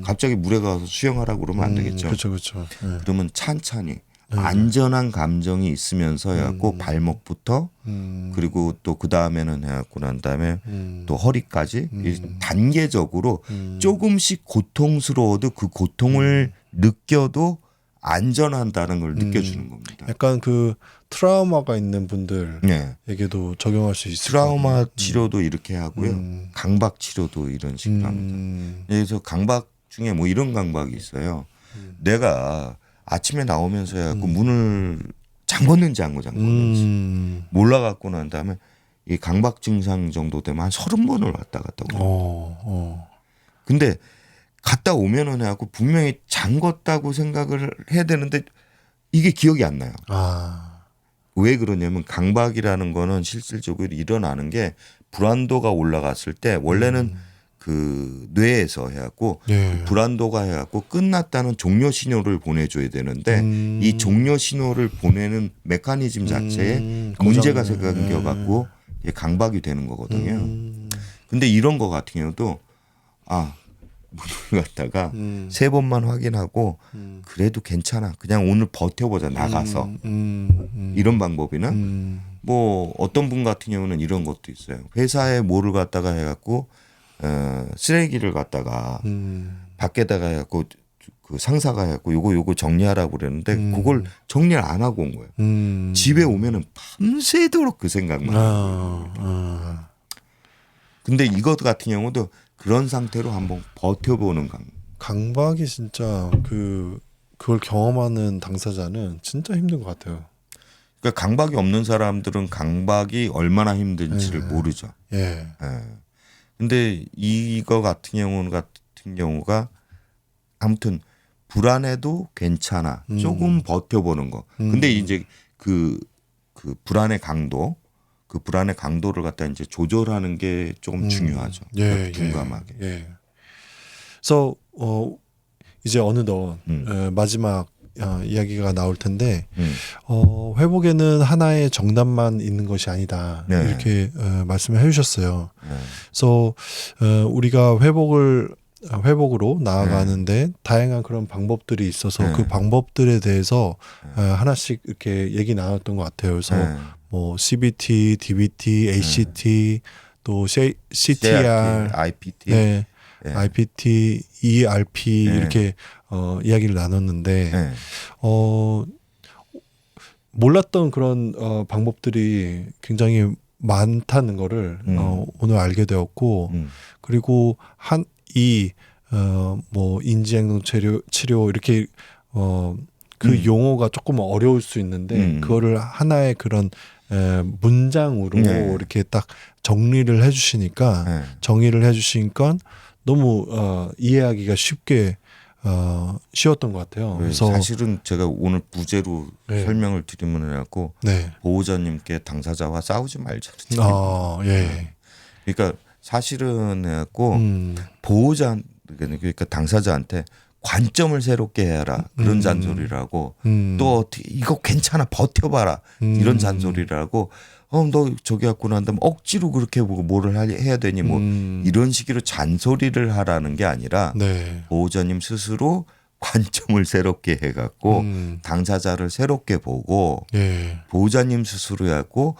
갑자기 물에 가서 수영하라고 그러면 안 되겠죠. 그렇죠. 네. 그러면 찬찬히 안전한 감정이 있으면서 해갖고 발목부터 그리고 또 그 다음에는 해갖고 난 다음에 또 허리까지 단계적으로 조금씩 고통스러워도 그 고통을 느껴도 안전한다는 걸 느껴주는 겁니다. 약간 그 트라우마가 있는 분들에게도 네. 적용할 수 있을 트라우마 치료도 이렇게 하고요. 강박 치료도 이런 식으로 합니다. 그래서 강박 중에 뭐 이런 강박이 있어요. 내가 아침에 나오면서 해갖고 문을 잠궜는지 안 잠궜는지 몰라갖고 난 다음에 이 강박 증상 정도 되면 한 30번을 왔다 갔다 오고. 근데 갔다 오면은 해갖고 분명히 잠궜다고 생각을 해야 되는데 이게 기억이 안 나요. 왜 그러냐면 강박이라는 거는 실질적으로 일어나는 게 불안도가 올라갔을 때 원래는 그 뇌에서 해갖고 네. 불안도가 해갖고 끝났다는 종료 신호를 보내줘야 되는데 이 종료 신호를 보내는 메커니즘 자체에 문제가 생겨갖고 강박이 되는 거거든요. 근데 이런 거 같은 경우도 문을 갖다가 3번만 확인하고 그래도 괜찮아. 그냥 오늘 버텨보자 나가서 이런 방법이나 뭐 어떤 분 같은 경우는 이런 것도 있어요. 회사에 뭐를 갖다가 해갖고 쓰레기를 갖다가 밖에다가 해갖고 그 상사가 해갖고 요거 정리하라고 그랬는데 그걸 정리를 안 하고 온 거예요. 집에 오면은 밤새도록 그 생각만. 근데 이것 같은 경우도 그런 상태로 한번 버텨보는 강박이 진짜 그걸 경험하는 당사자는 진짜 힘든 것 같아요. 그러니까 강박이 없는 사람들은 강박이 얼마나 힘든지를 모르죠. 예. 근데 이거 같은 경우가 아무튼 불안해도 괜찮아. 조금 버텨보는 거. 근데 이제 그 불안의 강도, 그 불안의 강도를 갖다 이제 조절하는 게 조금 중요하죠. 둔감하게. 그래서 이제 어느덧 마지막 이야기가 나올 텐데 회복에는 하나의 정답만 있는 것이 아니다. 네. 이렇게 말씀을 해주셨어요. 그래서 우리가 회복으로 나아가는데 다양한 그런 방법들이 있어서 그 방법들에 대해서 하나씩 이렇게 얘기 나눴던 것 같아요. 그래서 뭐 CBT, DBT, ACT, 또 CTR, IPT, IPT, ERP 이렇게 이야기를 나눴는데 몰랐던 그런 방법들이 굉장히 많다는 거를 오늘 알게 되었고 그리고 뭐 인지행동 치료 이렇게 그 용어가 조금 어려울 수 있는데 그거를 하나의 그런 문장으로 이렇게 딱 정리를 해주시니까 너무 이해하기가 쉬웠던 것 같아요. 그래서 사실은 제가 오늘 부제로 설명을 드리면 해갖고 보호자님께 당사자와 싸우지 말자는 그러니까 사실은 해갖고 보호자 그러니까 당사자한테 관점을 새롭게 해라 그런 잔소리라고 또 이거 괜찮아 버텨봐라 이런 잔소리라고 너 저기 갖고 난 다음에 억지로 그렇게 뭐를 해야 되니 뭐 이런 식으로 잔소리를 하라는 게 아니라 보호자님 스스로 관점을 새롭게 해갖고 당사자를 새롭게 보고 보호자님 스스로 해갖고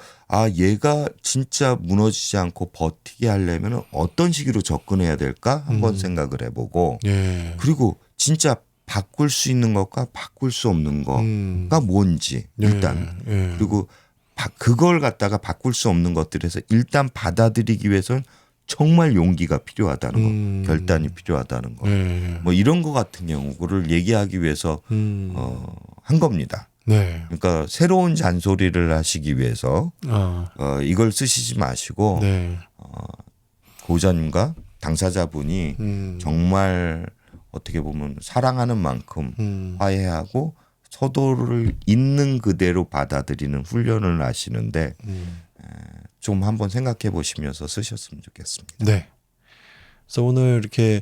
얘가 진짜 무너지지 않고 버티게 하려면 어떤 식으로 접근해야 될까 한번 생각을 해보고 그리고 진짜 바꿀 수 있는 것과 바꿀 수 없는 거가 뭔지 일단 그리고 그걸 갖다가 바꿀 수 없는 것들에서 일단 받아들이기 위해서는 정말 용기가 필요하다는 거, 결단이 필요하다는 거, 뭐 이런 거 같은 경우를 얘기하기 위해서 한 겁니다. 네. 그러니까 새로운 잔소리를 하시기 위해서 이걸 쓰시지 마시고 네. 고자님과 당사자분이 정말 어떻게 보면 사랑하는 만큼 화해하고 서로를 있는 그대로 받아들이는 훈련을 하시는데 좀 한번 생각해 보시면서 쓰셨으면 좋겠습니다. 네. 그래서 오늘 이렇게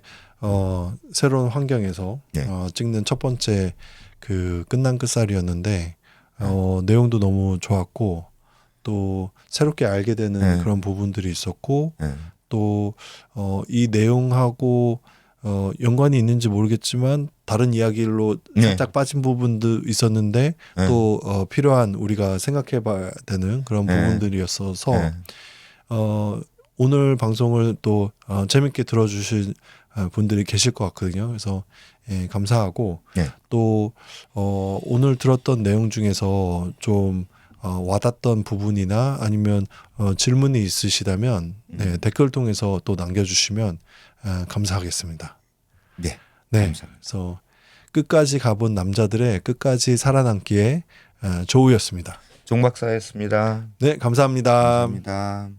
새로운 환경에서 네. 찍는 첫 번째 그 끝난 끝살이었는데 내용도 너무 좋았고 또 새롭게 알게 되는 네. 그런 부분들이 있었고 네. 또 이 내용하고 연관이 있는지 모르겠지만 다른 이야기로 네. 살짝 빠진 부분도 있었는데 네. 또 필요한 우리가 생각해봐야 되는 그런 네. 부분들이었어서 네. 오늘 방송을 또 재밌게 들어주신 분들이 계실 것 같거든요. 그래서 예, 감사하고 네. 또 오늘 들었던 내용 중에서 좀 와닿던 부분이나 아니면 질문이 있으시다면 네, 댓글 통해서 또 남겨주시면 감사하겠습니다. 네. 네, 감사합니다. 그래서 끝까지 가본 남자들의 끝까지 살아남기에 조우였습니다. 종 박사였습니다. 네, 감사합니다. 감사합니다.